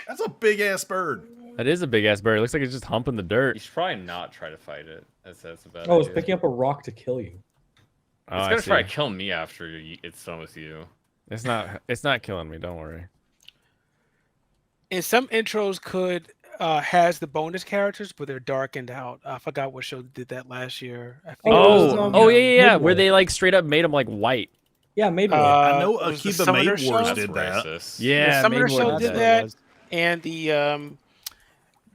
That's a big ass bird. That is a big ass bird. It looks like it's just humping the You dirt. should probably not try to fight it. That's a bad Oh, it's idea. picking up a rock to kill you. Oh, It's I gonna see. try to kill me after it's done with you. It's not killing me. Don't worry. And some intros could has the bonus characters, but they're darkened out. I forgot what show did that last year. I think it was, Oh, yeah, yeah. Where Midway. they like straight up made him like white. Yeah, maybe. I know it was the Akiba Summoner Made Wars show, did that. Racist. Yeah, the Summoner Maid show Wars did did that, and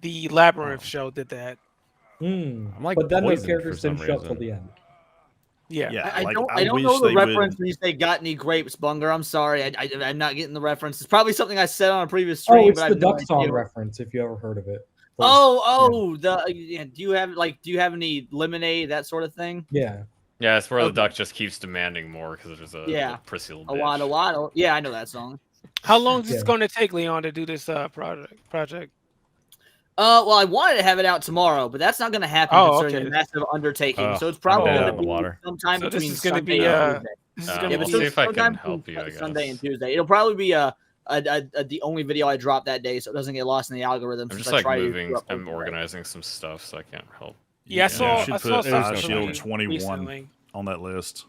the Labyrinth show did that. Hmm. I'm like but then the poisoned characters for some didn't show up till reason. the end. Yeah. Yeah, I like, don't. I I don't wish know the they would- reference when you say "got any grapes, Bunger." I'm sorry. I'm not getting the reference. It's probably something I said on a previous Oh, stream. it's but I the have no Duck Song idea. reference, if you ever heard of it. Yeah, do you have any lemonade, that sort of thing? Yeah. Yeah, it's where Okay. the duck just keeps demanding more because there's a Yeah. prissy little A lot, a bitch. lot. Yeah, I know that song. How long is Yeah. it going to take, Leon, to do this project? Well, I wanted to have it out tomorrow, but that's not going to happen Oh, considering okay. the massive undertaking. Oh, so it's probably I'm dead going in to the be water. sometime So this between is gonna Sunday be, and Tuesday. This is Yeah, going Yeah, to but we'll be see if I can sometime help between you, I guess. Sunday and Tuesday. It'll probably be the only video I drop that day, so it doesn't get lost in the algorithm. I'm since just I like try to moving. do uploads I'm today. organizing some stuff, so I can't help. Yeah, I saw. you should I saw put something Shield from 21 recently. on that list.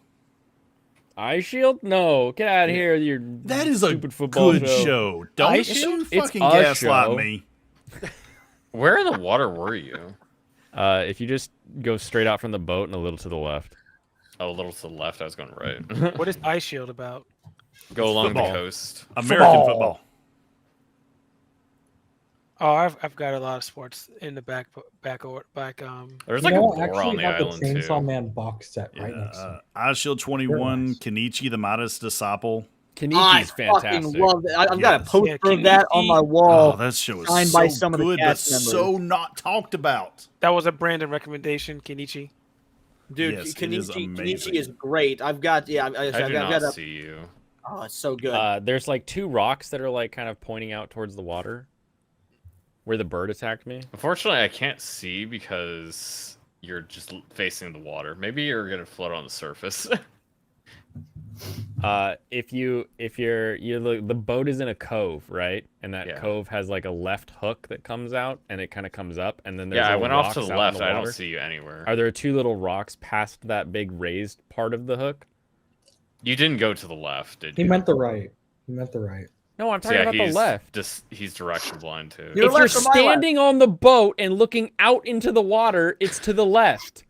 Eye Shield? No, get out of here with your That is a stupid football good show. Don't Eye you Shield? It's fucking a gaslight show. me. Where in the water were you? If you just go straight out from the boat and a little to the left. Oh, a little to the left. I was going right. What is Ice Shield about? Go along football. the coast. American football. Oh, I've got a lot of sports in the back. There's You like know, a I boar on actually the have the island Chainsaw too. Man box set right next to me. Eye Shield 21, nice. Kenichi the Midas Disciple. I Kenichi's fucking fantastic. love it. I've got a Yes. poster Yeah, of that on my Kenichi- wall. Oh, that show is signed so by some of the good, but cast members. so not talked about. That was a Brandon recommendation, Kenichi. Dude, Yes, it is Kenichi amazing. is great. I've got I do I've got not a, see you. oh, it's so good. There's like two rocks that are like kind of pointing out towards the water. Where the bird attacked me. Unfortunately, I can't see because you're just facing the water. Maybe you're gonna float on the surface. If you're the boat is in a cove, right? And that Yeah. cove has like a left hook that comes out and it kind of comes up and then there's Yeah, I little went off to rocks the out in left. I don't water. see you anywhere. Are there two little rocks past that big raised part of the hook? You didn't go to the left, did He you? meant the right. He meant the right. No, I'm So talking yeah, about the he's left. he's direction blind too. You're If you're left or my left? standing on the boat and looking out into the water, it's to the left.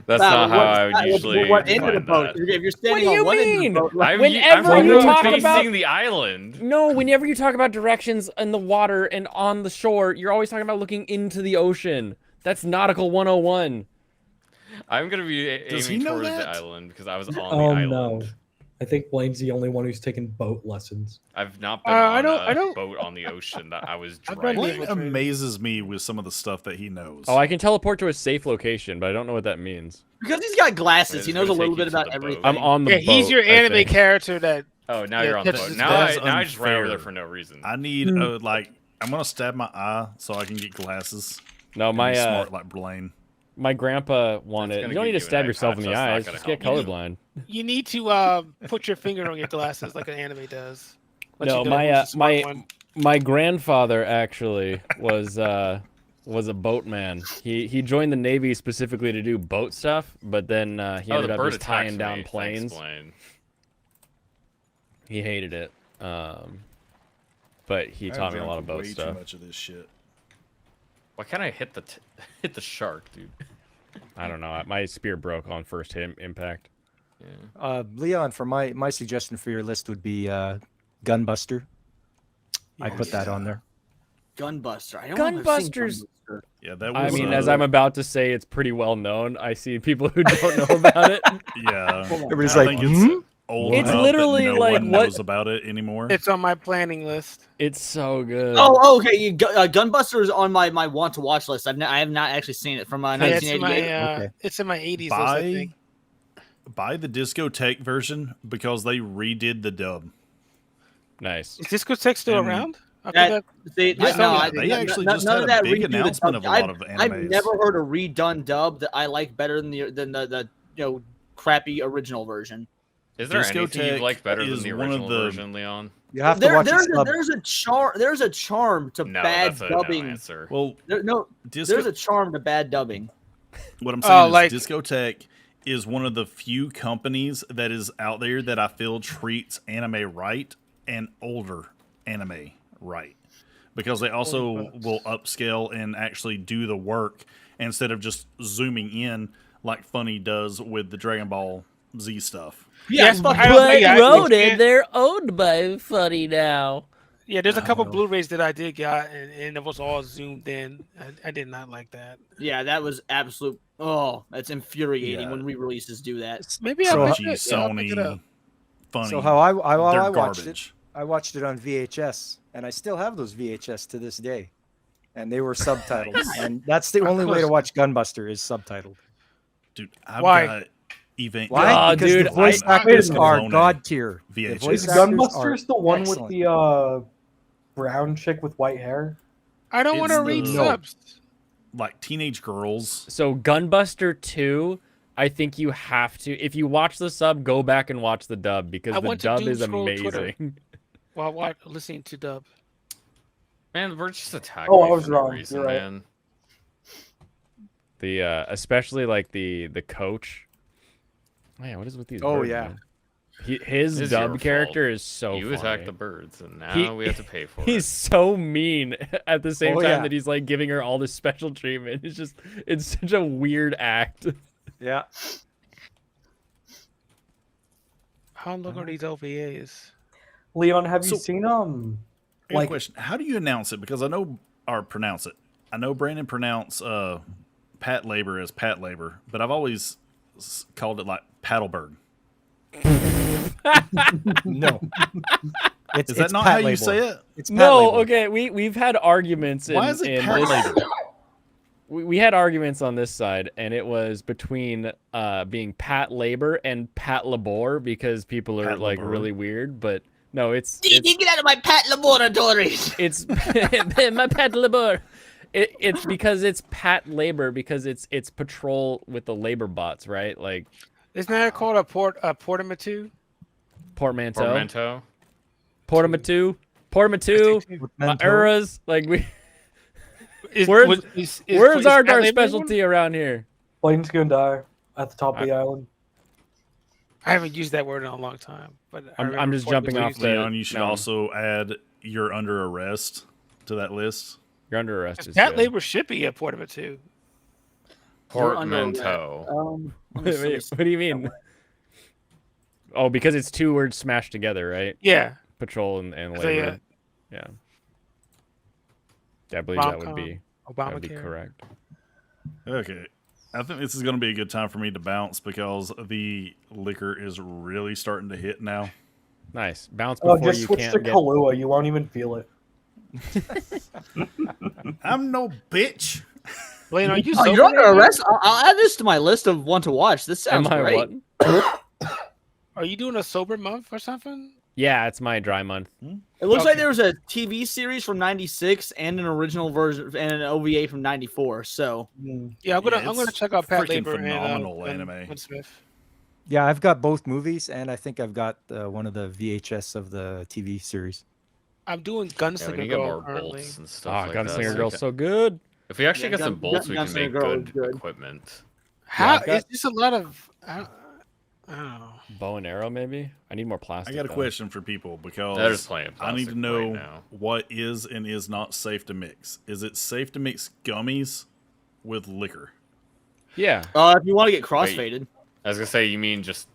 That's Wow, not how I would what usually what end of the define boat? that. If you're standing do on you one end of mean? the boat, like, Whenever I'm you talk facing about- the island. No, whenever you talk about directions in the water and on the shore, you're always talking about looking into the ocean. That's nautical 101. I'm gonna be Does he aiming know towards that? the island because I was on the Oh island. no. I think Blaine's the only one who's taken boat lessons. I've not been I on don't- a I don't- boat on the ocean that I was I've driving. been Blaine able to- amazes me with some of the stuff that he knows. Oh, I can teleport to a safe location, but I don't know what that means. because he's got glasses, It's he knows a gonna little take bit you to about the boat. everything. I'm on the Yeah, boat. he's your I anime think. character that. Oh, now Yeah, you're on the catches boat. his Now breath. I just ran over Unfair. there for no reason. I need like I'm gonna stab my eye so I can get glasses. No, And be my smart like Blaine. my grandpa wanted. gonna You don't give need to you an stab eye yourself patch, in the that's not eyes. gonna Just get help you. colorblind. You need to put your finger on your glasses like an anime does. Let No, you know my who's the smart my one. my grandfather actually was a boatman. He joined the Navy specifically to do boat stuff, but then he Oh, ended the up bird just attacks tying me. down Thanks, planes. Blaine. He hated it, but he taught me a lot of boat way stuff. Too much of this shit. Why can't I hit the shark, dude? I don't know. My spear broke on first impact. Leon, for my suggestion for your list would be Gunbuster. I put that on there. Gunbuster. I don't know if I've seen Gunbusters. Gunbuster. Yeah, that I was. mean, as I'm about to say, it's pretty well known. I see people who don't know about it. yeah, Everybody's I like, think it's old It's enough literally that no like one what- knows about it anymore. It's on my planning list. It's so good. Oh, okay. Gunbuster is on my want to watch list. I have not actually seen it from Yeah, it's in my 1988. Okay. it's in my 80s list, I think. Buy the discotheque version because they redid the dub. Nice. Is Discotheque still And around? I That- forgot. They, Yeah, no, they actually none just of had a that big redo the announcement of dub. a lot of I've animes. never heard a redone dub that I like better than the crappy original version. Is there anything you Discotheque like better than is the one of original the- version, Leon? You have to watch the sub. There's a charm to No, bad that's a dubbing. no answer. Well, There's a charm to bad dubbing. what I'm saying is like- Discotheque is one of the few companies that is out there that I feel treats anime right and older anime right. Because they also will upscale and actually do the work instead of just zooming in like Funny does with the Dragon Ball Z stuff. Yeah, it's but fucking- I don't think I understand- they're owned by Funny now. Yeah, there's a I couple don't know. Blu-rays that I did got, and it was all zoomed in. I did not like that. yeah, that was absolute. Oh, that's infuriating Yeah. when re-releases do that. Maybe So, I'll G, pick it. Yeah, I'll pick it up. Sony, Funny. So how I they're watched it, garbage. I watched it on VHS, and I still have those VHS to this day, and they were subtitled, and that's the only way to watch Gunbuster is subtitled. Dude, I've Why? got event. Why? Oh, because dude, the voice I- actors I- are Clone god tier. The VHS. voice Is actors are Gunbuster the one excellent. with the brown chick with white hair? I don't want to It's read the- subs. Like teenage girls. So Gunbuster 2, I think you have to. If you watch the sub, go back and watch the dub because I the went to dub doom is scroll Twitter. amazing. While listening to dub. Man, we're just attacking Oh, I me was for no wrong. reason, You're right. man. The especially like the coach. Man, what is with these? Oh, birds, yeah. man? His It's your dub character fault. is so. You funny. attacked the birds, and now He- we have to pay for He's it. so mean at the same Oh, time yeah. that he's like giving her all this special treatment. It's such a weird act. Yeah. How long are these OVAs? Leon, have you So- seen I got a like question. How do you announce it? Because I know, or pronounce it. I know Brandon pronounce Pat Labor as Pat Labor, but I've always called it like Paddleberg. No. It's, Is that it's not Pat how you Label. say it? It's Pat No, Label. okay, we've had arguments. Why is it in Pat this, Labor? we had arguments on this side, and it was between being Pat Labor and Pat Labor because people are Pat like Labor. really weird. But no, it's Get out of my pet laboratories. it's my Pat Labor. It's because it's Pat Labor because it's patrol with the labor bots, right? Like Isn't that called a portamatu? portmanteau, Portmanteau? portmanteau, With my Mento. eras. Like Is, Words- is words aren't Pat our Labor one? specialty around here. Plane's gonna die at the top of the island? I haven't used that word in a long time. But I I'm remember just Portamatu jumping off used the- it. Leon, you should no. also add "You're under arrest" to that list. You're under arrest. is Pat good. Labor should be a portamatu. You're under Portmanteau. let me Wait, see. wait, what do you mean? Oh, because it's two words smashed together, right? Yeah. Patrol and So, yeah. labor. Yeah. I believe that would Rom-com, be Obamacare. correct. Okay. I think this is going to be a good time for me to bounce because the liquor is really starting to hit now. Nice. Bounce Oh, before just you switch to can't get. Kahlua. You won't even feel it. I'm no bitch. Blaine, are you Oh, sober you're under right now? arrest. I'll add this to my list of one to watch. This Am sounds I great. what? Are you doing a sober month or something? Yeah, it's my dry month. It looks like Okay. there was a TV series from '96 and an original version and an OVA from '94. So Mm. Yeah, I'm Yeah, gonna it's check out Pat freaking Labor phenomenal and anime. Will Smith. Yeah, I've got both movies, and I think I've got one of the VHS of the TV series. I'm doing Yeah, we Gunslinger need to get Girl more currently. bolts and stuff Ah, like that. Gunslinger So Girl's so good. if we actually Yeah, get some bolts, we can Gunslinger make Girl is good good. equipment. How I've got- is this a lot of? I don't know. Bow and arrow, maybe. I need more I plastic. got a though. question for people because There's plenty of I need to plastic know right now. what is and is not safe to mix. Is it safe to mix gummies with liquor? Yeah. if you want to get crossfaded, I was gonna say, you mean just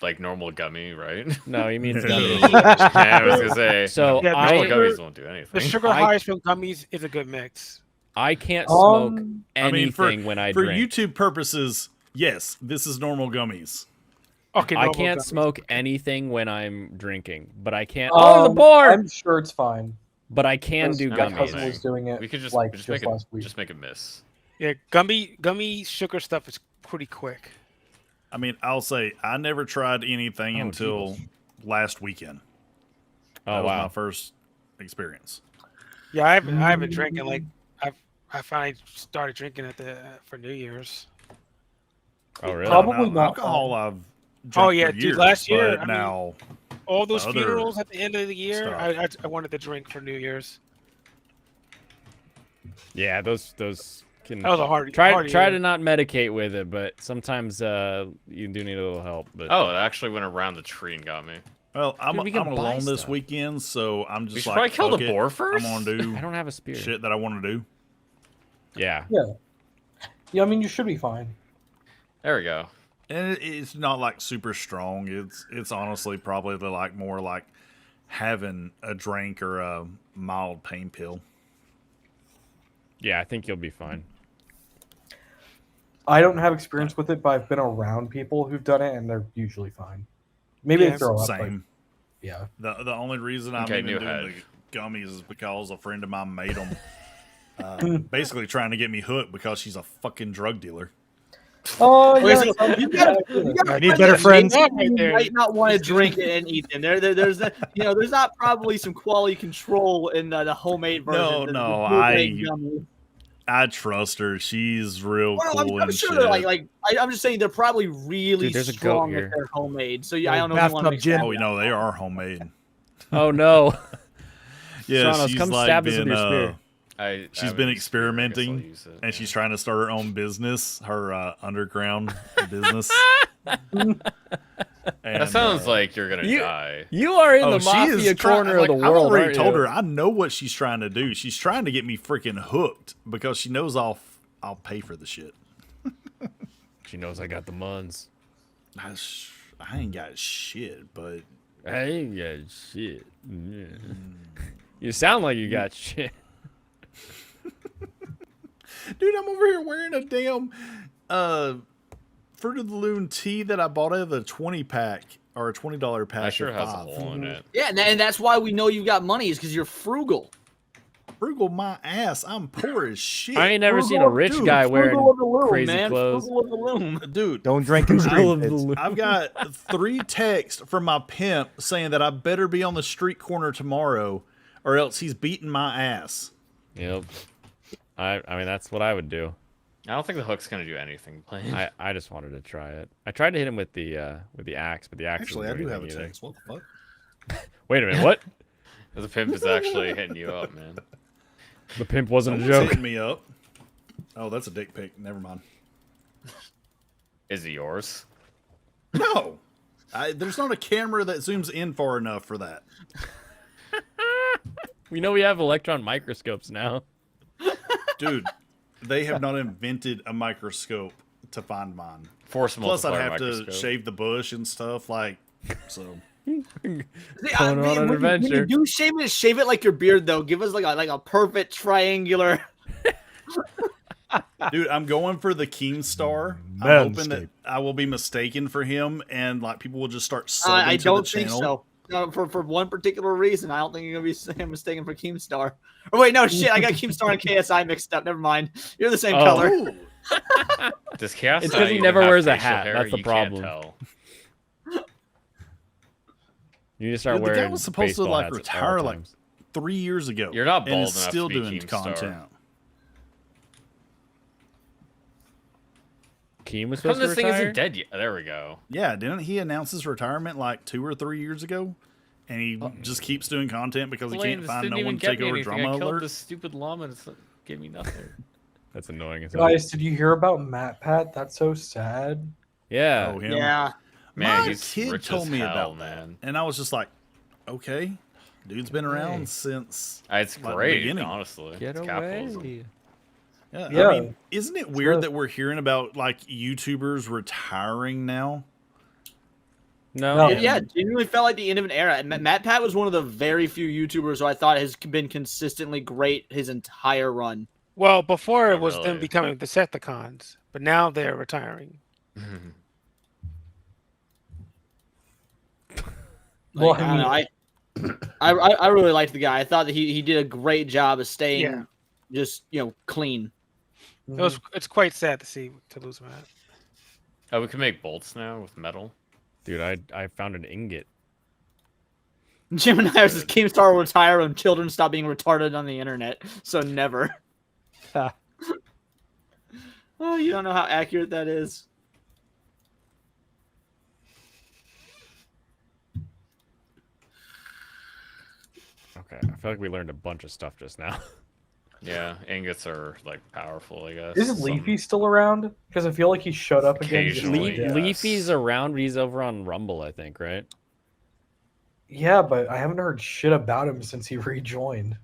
like normal gummy, right? No, he means Yeah. gummies. Yeah, I was gonna say. So Yeah, Normal I gummies won't do The anything. sugar highs from gummies is a good mix. can't smoke I mean, for anything when I for drink. YouTube purposes, yes, this is normal gummies. Okay, I normal can't gummies. smoke anything when I'm drinking, but I can't. Um, the board! I'm sure it's fine. But I can do My gummies. cousin gummies. was doing it We could just like just just make last it week. just make it miss. Yeah, gummy sugar stuff is pretty quick. I mean, I'll say I never tried anything Oh, until last weekend. Oh That was my wow. first experience. Yeah, I haven't been drinking like I finally started drinking for New Year's. Oh really? Probably Now, not alcohol. fun. I've drank Oh, yeah, for dude, years, last year, but I mean, now All those Other funerals at the end of the year, stuff. I wanted to drink for New Year's. Yeah, those can That was a hard try hard try year. to not medicate with it, but sometimes you do need a little help. But Oh, it actually went around the tree and got me. well, I'm Dude, we can I'm buy alone this stuff. weekend, so I'm We just should like probably kill fuck the it. boar I'm first. gonna do I don't have a spear. shit that I want to do. Yeah. Yeah, I mean you should be fine. There we go. And it's not like super strong. It's honestly probably like more like having a drink or a mild pain pill. Yeah, I think you'll be fine. I don't have experience with it, but I've been around people who've done it, and they're usually fine. Maybe Yeah, they throw up. But Same. yeah. The only reason I'm Okay, even new doing head. the gummies is because a friend of mine made them. Basically trying to get me hooked because she's a fucking drug dealer. Oh Okay, yeah. so you gotta I need better friends. You Right there. might not want to drink it and eat them. There's there's not probably some quality control in the homemade version. No, the no, bootleg gummy. I trust her. She's real Well, cool I'm and sure shit. they're I'm just saying they're probably really Dude, there's a goat strong here. if they're homemade. So yeah, I don't know if you Bathtub want to mix gin. that. Oh, you know they are homemade. Oh no. Yeah, Sonos, she's come like stab us with been, your spear. she's haven't been used spear, I guess I'll experimenting, use it, and yeah. she's trying to start her own business, her underground business. And, That sounds like you're gonna you- die. You are in oh, the she mafia is corner of the I've world. already aren't told you? her I know what she's trying to do. She's trying to get me freaking hooked because she knows I'll pay for the shit. She knows I got the muns. I ain't got shit, but I ain't got shit. Yeah. You sound like you got shit. dude, I'm over here wearing a damn Fruit of the Loom tee that I bought out of the 20-pack or a $20 pack. I sure of has a 5. hole in it. Yeah, and that's why we know you got money is because you're frugal. Frugal my ass. I'm poor as shit. I ain't never seen a rich Dude, guy wearing frugal of the loom, crazy man. clothes. Frugal of the loom. Dude, Don't drink and stream. kids. I've got 3 texts from my pimp saying that I better be on the street corner tomorrow or else he's beating my ass. Yep. I mean that's what I would do. I don't think the hook's gonna do anything. Plain. I just wanted to try it. I tried to hit him with the axe, but the axe. Actually, I wouldn't do have a anything either. text. What the fuck? Wait a minute, what? The pimp is actually hitting you up, man. The pimp wasn't a Someone's joke. hitting me up. Oh, that's a dick pic. Never mind. Is it yours? No. There's not a camera that zooms in far enough for that. We know we have electron microscopes now. Dude, they have not invented a microscope to find mine. Force Plus, I'd multiplier have to microscope. shave the bush and stuff. Like, so. Going on an when adventure. you do shave it like your beard though. Give us like a perfect triangular. Dude, I'm going for the Keemstar. I'm hoping that Manscaped. I will be mistaken for him, and like people will just start subbing I to don't the think channel. so. No, for one particular reason, I don't think you're gonna be mistaken for Keemstar. Oh wait, no shit, I got Keemstar and KSI mixed up. Never mind. You're the same Oh. color. Ooh. Does Chaos It's Knight 'cause he even never have wears a facial hat, hair? that's the You can't problem. tell. You need to start Dude, the wearing guy was supposed to baseball like hats at retire all like times. 3 years ago. You're not and bald is enough still to be doing Keemstar. content. Keem was How come supposed to this thing retire? isn't dead yet? There we go. Yeah, didn't he announce his retirement like 2 or 3 years ago? And he just keeps doing content because he Blaine, can't this find didn't no even one to get take me over anything. I Drama killed Alert. this stupid llama and it gave me nothing. That's annoying as hell. Guys, did you hear about Matt Pat? That's so sad. Yeah. Oh, him. Yeah. Man, My he's kid rich told as me hell, about man. that, and I was just like, okay, dude's been around Hey. since. It's Like the great, beginning. honestly. Get It's capitalism. away. Yeah, Yeah. I mean, isn't it weird good. that we're hearing about like YouTubers retiring now? No. Yeah, it genuinely felt like the end of an era. And Matt Pat was one of the very few YouTubers who I thought has been consistently great his entire run. Well, before Oh, it was them really? becoming the Decepticons, but now they're retiring. Well, Like, I don't know. I really liked the guy. I thought that he did a great job of staying just clean. It's quite sad to lose Matt. Oh, we can make bolts now with metal. Dude, I found an ingot. Jim and I was just Keemstar will retire when children stop being retarded on the internet. So never. Oh, you don't know how accurate that is. Okay, I feel like we learned a bunch of stuff just now. Yeah, ingots are like powerful, I guess. Isn't Leafy still around? Because I feel like he showed up again. just Occasionally. to death. Leafy's around, but he's over on Rumble, I think, right? Yeah, but I haven't heard shit about him since he rejoined.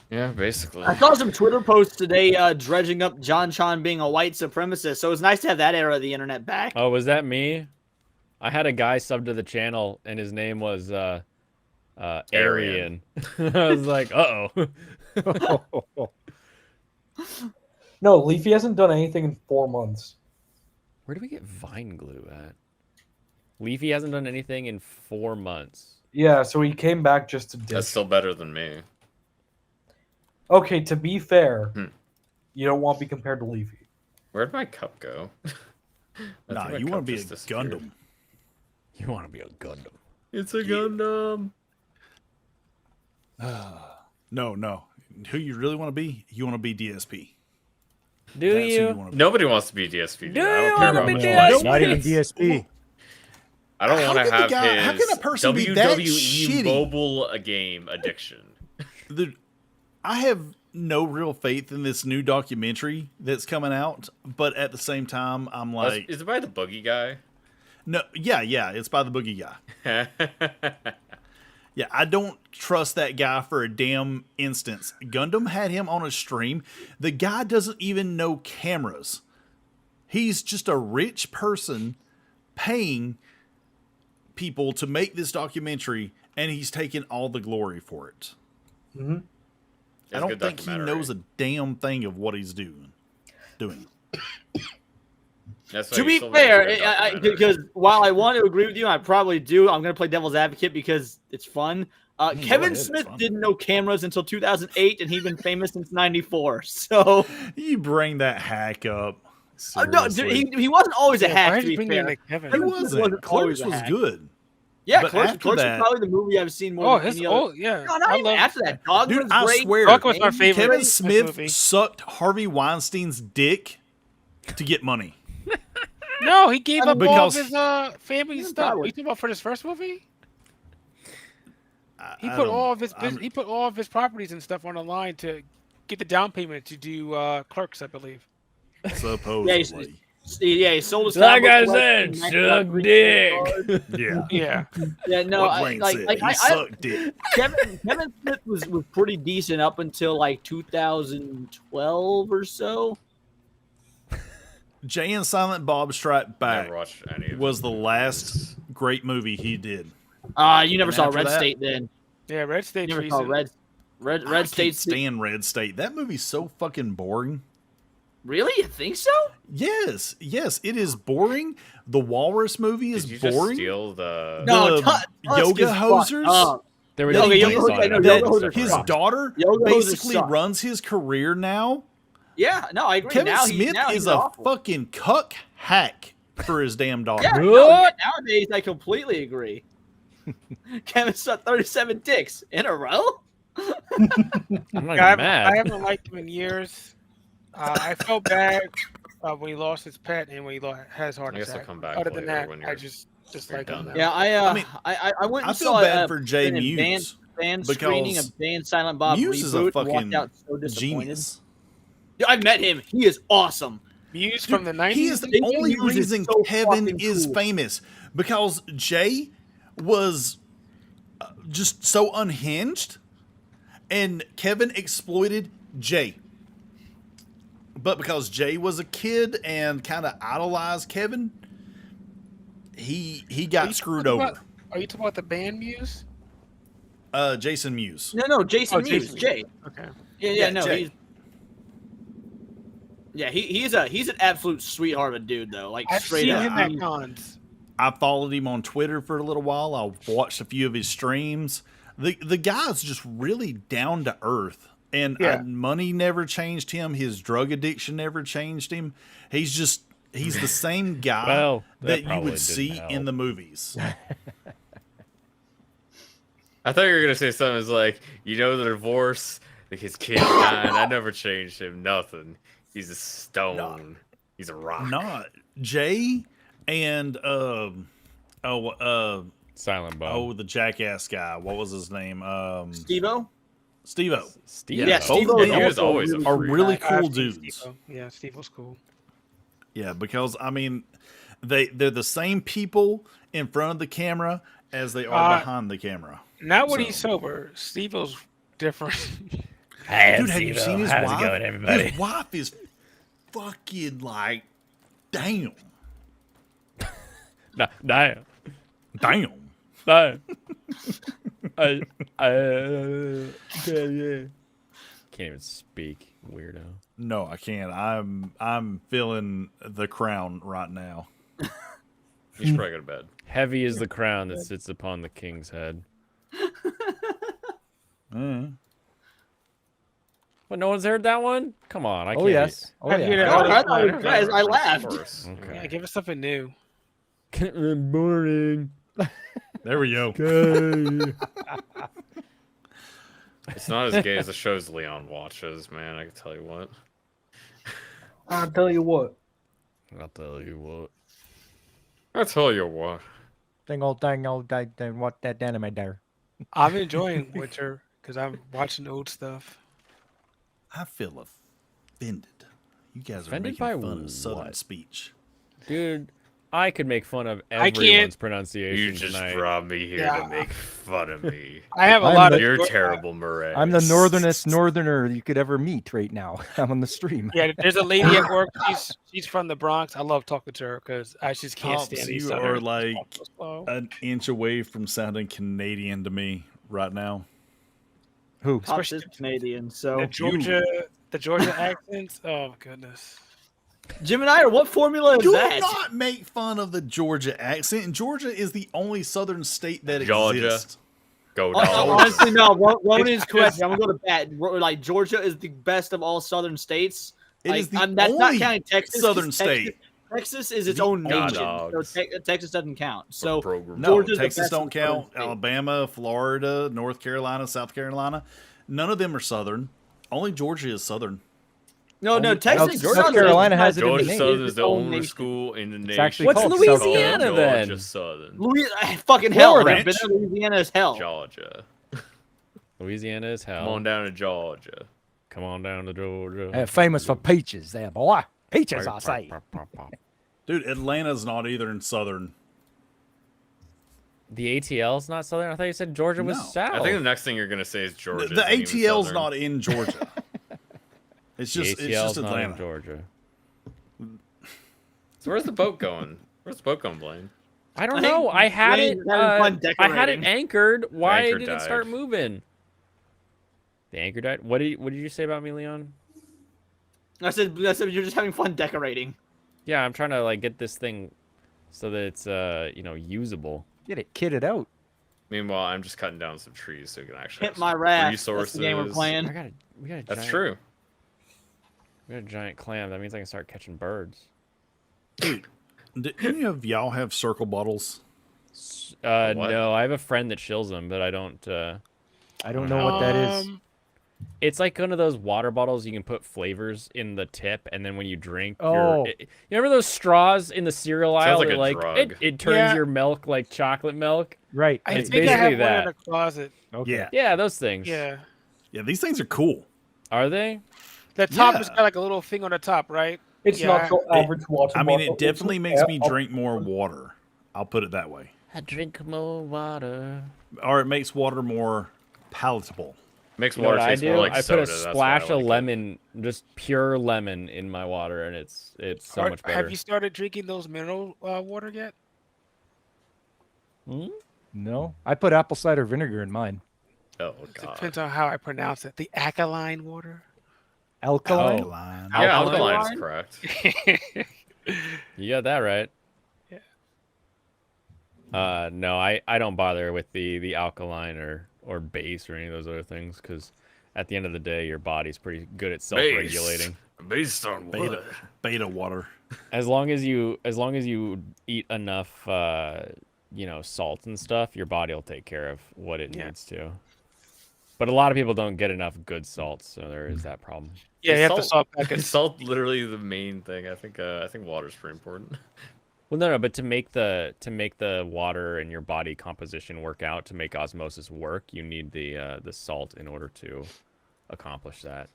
Yeah, basically. I saw some Twitter posts today dredging up John Chan being a white supremacist. So it was nice to have that era of the internet back. Oh, was that me? I had a guy sub to the channel, and his name was Aryan. I was like, uh-oh. No, Leafy hasn't done anything in 4 months. Where do we get Vine glue at? Leafy hasn't done anything in 4 months. Yeah, so he came back just to That's ditch. still better than me. Okay, to be fair, you don't want to be compared to Leafy. Where'd my cup go? I Nah, think my you cup want to be a just disappeared. Gundam. You want to be a Gundam. It's a Gundam. No. Who you really want to be? You want to be DSP. Do That's who you? wanna be. Nobody wants to be DSP. Dude. Do I don't you care wanna about be which DSP? one. Not even DSP. I don't How want to can the have guy- his how can a person be that WWE shitty? mobile game addiction. I have no real faith in this new documentary that's coming out, but at the same time, I'm like, Is it by the Boogie guy? no, yeah, it's by the Boogie guy. Yeah, I don't trust that guy for a damn instance. Gundam had him on a stream. The guy doesn't even know cameras. He's just a rich person paying people to make this documentary, and he's taking all the glory for it. Mm-hmm. I don't think he knows a damn thing of what he's doing. That's why To you be still make a fair, good documentary. because while I want to agree with you, I probably do. I'm going to play devil's advocate because it's fun. Kevin ahead, Smith it's fun. didn't know cameras until 2008, and he'd been famous since '94. So You bring that hack up. no, Seriously. dude, he wasn't always a Why hack. did To you be bring fair, in Kevin? He Kevin Smith wasn't. wasn't always Clerks a was hack. good. Yeah, But Clerks, after Clerks that- is probably the movie I've seen more Oh, than his any other. yeah. No, not I even love after that. Dogman's Dude, I great. swear. Dog was my favorite. Kevin This Smith movie. sucked Harvey Weinstein's dick to get money. No, he gave up all of Because- his family Yeah, stuff. probably. You talking about for his first movie? He I put don't- all of his I'm- he put all of his properties and stuff on the line to get the down payment to do Clerks, I believe. Supposedly. Yeah, he sold his. Like comic I book said, collection, suck 93 dick. cars. Yeah. Yeah. Yeah, no, What I, Blaine like, said. like He I, sucked dick. Kevin Smith was pretty decent up until like 2012 or so. Jay and Silent Bob Strike Back Never watched any of was his the movies. last great movie he did. You never And saw after Red that- State then. Yeah, Red You State's never saw recent. Red I can't State. stand Red State. That movie's so fucking boring. Really? You think so? Yes, it is boring. The Walrus movie is Did you just boring. steal the? No, The Tusk yoga is fucked hosers? up. There were Yeah, no okay, games Yoga on Hosers- it. I know, That Yoga Hosers his suck. daughter Yoga Hosers basically suck. runs his career now. Yeah, no, I agree. Kevin now Smith now is he's a awful. fucking cuck hack for his damn daughter. Yeah, no, nowadays I completely agree. Kevin sucked 37 dicks in a row. I'm not I even mad. haven't liked him in years. I felt bad when he lost his pet and when he has heart I guess attack. I'll come back Other than later that, when I you're- just you're like him done. now. Yeah, I mean, I went and I feel saw bad a, for Jay an Muse advanced screening because of Dan Silent Bob Muse is a reboot. fucking Walked out so disappointed. genius. Dude, I met him. He is awesome. Muse from the He 90s. is the Jay only Muse is reason so Kevin fucking is cool. famous because Jay was just so unhinged, and Kevin exploited Jay. But because Jay was a kid and kind of idolized Kevin, he got screwed over. Are you talking about the band Muse? Jason Mewes. No, Jason Oh, Mewes, Jason. Jay. Okay. Yeah, no, Jay. he's an absolute sweetheart of a dude though. Like I've straight seen up. him at cons. I followed him on Twitter for a little while. I watched a few of his streams. The guy's just really down to earth, and Yeah. money never changed him. His drug addiction never changed him. He's the same guy Well, that that you probably would see didn't in help. the movies. I thought you were gonna say something like, you know, the divorce, like his kid died. I never changed him. Nothing. He's a stone. He's a rock. Not Jay and Silent Bob. the jackass guy. What was his name? Steve-O? Steve-O. Steve. Yeah, both Steve-O of is them He was also always a really are freak. really I've cool seen dudes. Steve-O. Yeah, Steve was cool. Yeah, because I mean, they're the same people in front of the camera as they are behind the camera. Not when So- he's sober. Steve-O's different. Hey, Dude, have you seen his How's wife? it going, everybody? His wife is fucking like, damn, Nah, damn. damn. No. Yeah. Can't even speak, weirdo. No, I can't. I'm feeling the crown right now. You should probably go to bed. Heavy is the crown that sits upon the king's head. What, no one's heard that one? Come on, I can't. Oh yes. Oh Have you yeah. heard No, that? I thought guys, I laughed. Be... Yeah, Okay. give us something new. Boring. There we go. It's not as gay as the shows Leon watches, man. I can tell you what. I'll tell you what. I'll tell you what. I tell you what. Thing, what that anime there. I'm enjoying winter because I'm watching old stuff. I feel offended. You guys are Offended making by fun of Southern what? speech. Dude, I could make fun of I can't- everyone's pronunciation You just tonight. brought me here Yeah. to make fun of me. I have a I'm lot the- of. You're terrible, Murray. I'm the northernest northerner you could ever meet right now. I'm on the stream. Yeah, there's a lady at work. She's from the Bronx. I love talking to her because I just can't Pops, stand these you Southerners. are like Talk so slow. an inch away from sounding Canadian to me right now. Who? Pops is Canadian, so The Georgia accents. Oh my goodness. Gemini, what formula is Do that? not make fun of the Georgia accent. And Georgia is the only southern state that Georgia. exists. Go Oh, dogs. honestly, no. Ronan is correct. I'm gonna go to bat. Like Georgia is the best of all southern states. It Like, is the that's not only counting Texas. 'cause southern state. Texas is its The own only- nation, so Dogs. Texas doesn't count. So Program. No, Georgia's the Texas best don't of the southern count. states. Alabama, Florida, North Carolina, South Carolina. None of them are southern. Only Georgia is southern. No, Texas. North Southern Carolina is has it in the Georgia name. Southern It's is the its own only nation. school in the nation. actually What's called Louisiana Georgia then? Southern. Fucking hell. Florida. I've been to Louisiana as hell. Georgia. Louisiana is hell. Come on down to Georgia. Come on down to Georgia. Famous for peaches there, boy. Peaches, I say. Dude, Atlanta's not either in southern. The ATL's not southern. I thought you said Georgia was No. south. I think the next thing you're gonna say is Georgia. The isn't even ATL's southern. not in Georgia. It's the just ATL's not in Atlanta. Georgia. So where's the boat going? Where's the boat going, Blaine? I don't I think know. I had it. Blaine having fun I had it decorating. anchored. Why Anchor did it start died. moving? The anchor died. What did you say about me, Leon? I said you're just having fun decorating. Yeah, I'm trying to like get this thing so that it's usable. Get it kitted out. Meanwhile, I'm just cutting down some trees so we can actually Hit have my some raft. That's resources. the game we're playing. We got a That's giant, true. We got a giant clam. That means I can start catching birds. Do any of y'all have circle bottles? What? No, I have a friend that shills them, but I don't. I don't know what that is. It's like one of those water bottles you can put flavors in the tip, and then when you drink, Oh. you remember those straws in the cereal Sounds aisle like that a like drug. it turns Yeah. your milk like chocolate milk? Right. I It's think I basically have one that. in the closet. Okay. Yeah. Yeah, those things. Yeah. Yeah, these things are cool. Are they? The top Yeah. has got like a little thing on the top, right? It's Yeah. not your average water I mean, bottle. it definitely It's makes me a- drink more water. I'll put it that way. I drink more water. Or it makes water more palatable. Makes You know water what I taste do? more like I soda. put a that's why I splash like of it. lemon, just pure lemon, in my water, and it's so much better. Have you started drinking those mineral water yet? No, I put apple cider vinegar in mine. Oh god. Depends on how I pronounce it. The alkaline water. Alkaline. Alkaline. Yeah, Alkaline? alkaline is correct. You got that right. Yeah. No, I don't bother with the alkaline or base or any of those other things because at the end of the day, your body's pretty good at self-regulating. Based on what? Beta water. As long as you eat enough, salt and stuff, your body will take care of what it needs to. But a lot of people don't get enough good salt, so there is that problem. Yeah, you have to Salt- salt back Is it. salt literally the main thing? I think water's pretty important. Well, no, but to make the water and your body composition work out, to make osmosis work, you need the salt in order to accomplish that.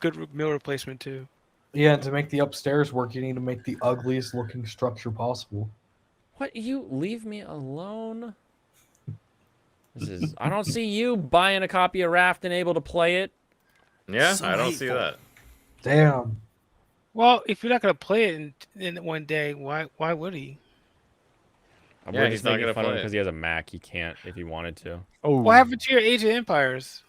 Good meal replacement too. Yeah, and to make the upstairs work, you need to make the ugliest looking structure possible. What? You leave me alone? I don't see you buying a copy of Raft and able to play it. Yeah, So I don't see hateful. that. Damn. Well, if you're not gonna play it in one day, why would he? Yeah, We're he's just not making gonna fun of him play it. because he has a Mac. He can't if he wanted to. Oh, What happened to your Age of Empires?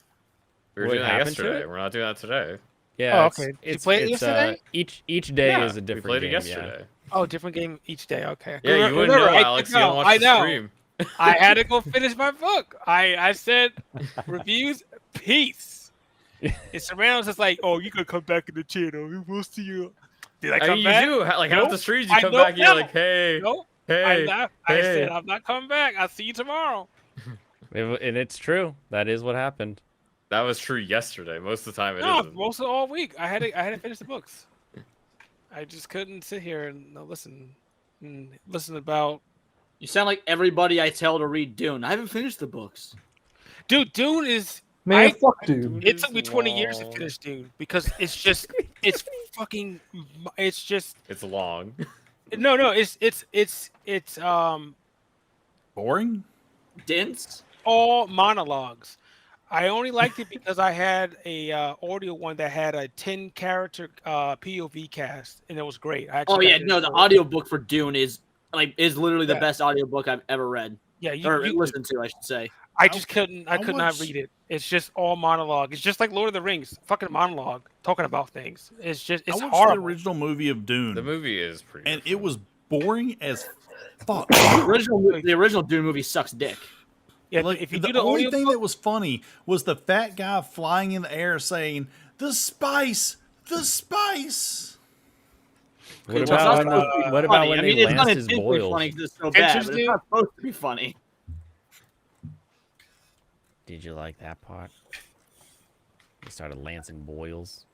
We were What doing that happened to yesterday. it? We're not doing that today. Yeah. Oh, it's- okay. Did you It's, play it it's, yesterday? Each day Yeah, is a different we played game. it yesterday. Oh, different game each day. Okay. Yeah, you wouldn't Remember, know, I Alex. did You don't know. watch I the know. stream. I had to go finish my book. I said reviews, peace. It surrounds us like, oh, you could come back in the channel. We'll see you. Did I I come mean, back? you do. Like Nope. half the streams, you I come know back and you're now. like, hey, Nope. hey, I hey. said I'm not coming back. I'll see you tomorrow. And it's true. That is what happened. That was true yesterday. Most of the time, it No, isn't. most of all week. I had to finish the books. I just couldn't sit here and listen about. You sound like everybody I tell to read Dune. I haven't finished the books. Dude, Dune is. Man, fuck dude. It took me 20 years to finish Dune because it's fucking. It's just It's long. no. It's Boring? Dense? all monologues. I only liked it because I had a audio one that had a 10-character POV cast, and it was great. I Oh actually yeah, got no, into the it. audiobook for Dune is literally the Yeah. best audiobook I've ever read. Yeah, Or you listened to, I should say. I just couldn't. I I could not watched- read it. It's just all monologue. It's just like Lord of the Rings, fucking monologue, talking about things. It's just I it's watched horrible. the original movie of Dune, The movie is pretty. and good it fun. was boring as fuck. The original Dune movie sucks dick. Yeah, Like, if you the do the only audio thing book, that was funny was the fat guy flying in the air saying, "The spice, the spice." What Well, about it's when not supposed to be what about funny. when I they mean, it's not lanced his intentionally boils? funny 'cause it's so bad, but it's not supposed to be funny. Did you like that part? He started lancing boils.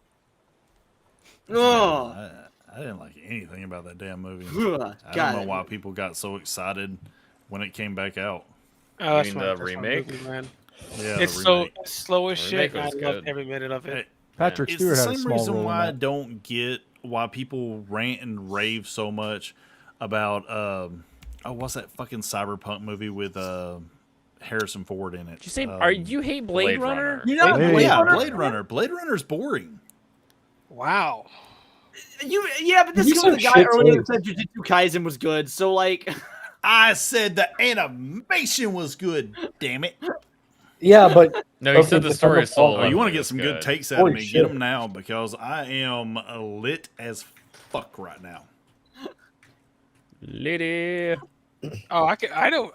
Oh, I didn't like anything about that damn movie. ugh, I don't God. know why people got so excited when it came back out. oh, that's mean my- the that's my remake? movie, man. Yeah, It's the so remake. it's slow as The shit. remake And I was loved good. every minute of it. Hey, Patrick it's Stewart the had a same small reason role in why I that. don't get why people rant and rave so much about what's that fucking cyberpunk movie with Harrison Ford in it? Did you say? Are you hate Blade, Blade Runner? Runner. You know, Hey. Blade Yeah, Runner? Blade Runner. Blade Runner's boring. Wow. Yeah, but this You is said the guy shit earlier too. that said Jujutsu Kaisen was good. So like, I said the animation was good. Damn it! Yeah, but No, he Okay, said the but story I'm of Soul. Oh, you want to Leveling get is some good takes out Holy of me? shit. Get them now because I am lit as fuck right now. Lady. Oh, I know.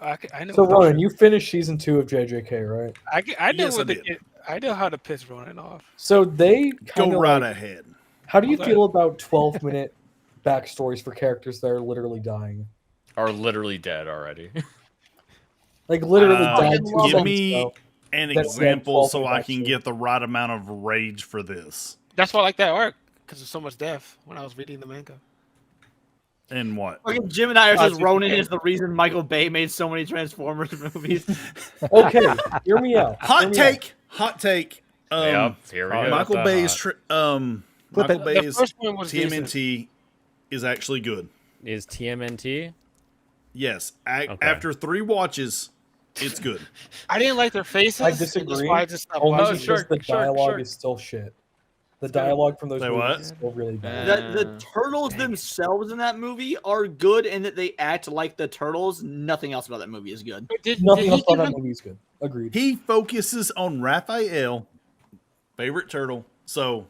so Ronan, you finished season 2 of JJK, right? I know Yes, I what did. I know how to piss Ronan off. So they Go kind of right like, ahead. how do you Okay. feel about 12-minute backstories for characters that are literally dying? Are literally dead already. Like literally Uh, died 2 give seconds me ago. An That's example like so 12 I can backstory. get the right amount of rage for this. That's why I like that arc because there's so much death when I was reading the manga. And what? fucking Jim and I are just Jujutsu Ronin Kaisen. is the reason Michael Bay made so many Transformers movies. Okay, hear me out. Hear Hot me take. Hot take. Yep, here we go. Michael That Bay's hot. Michael The Bay's first one was decent. TMNT is actually good. Is TMNT? Yes. Okay. After 3 watches, it's good. I didn't like their faces. I disagree. That's why I just stopped Only Oh, watching. because sure, the sure, dialogue sure. is still shit. The dialogue from those Say movies what? is still really bad. The turtles themselves in that movie are good in that they act like the turtles. Nothing else about that movie is good. Nothing else he about give that movie is good. Agreed. He focuses on Raphael, favorite turtle. So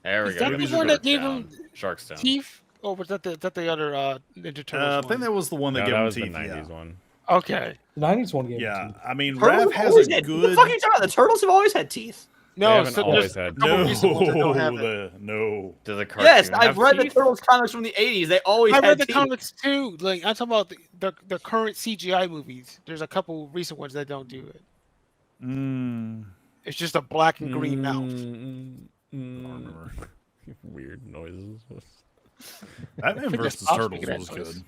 There we Is go. that the Movies one are that gave him Shark's Down. teeth, or was that the other Ninja Turtles I think one? that was the one that No, gave that him was teeth. the Yeah. 90s one. Okay. The 90s one game. Yeah, I mean, Turtles Raph has always a had, good. What the fuck are you talking about? The turtles have always had teeth. They No, haven't so always there's a had couple teeth. recent ones that don't have it. No. Does the cartoon Yes, have I've read the teeth? Turtles comics from the 80s. They always I had read the teeth. comics too. Like I'm talking about the current CGI movies. There's a couple recent ones that don't do it. Mm, It's just a black and green mouth. I don't remember. Weird noises. Batman think versus that's Turtles Oscar was Gazzo's. good.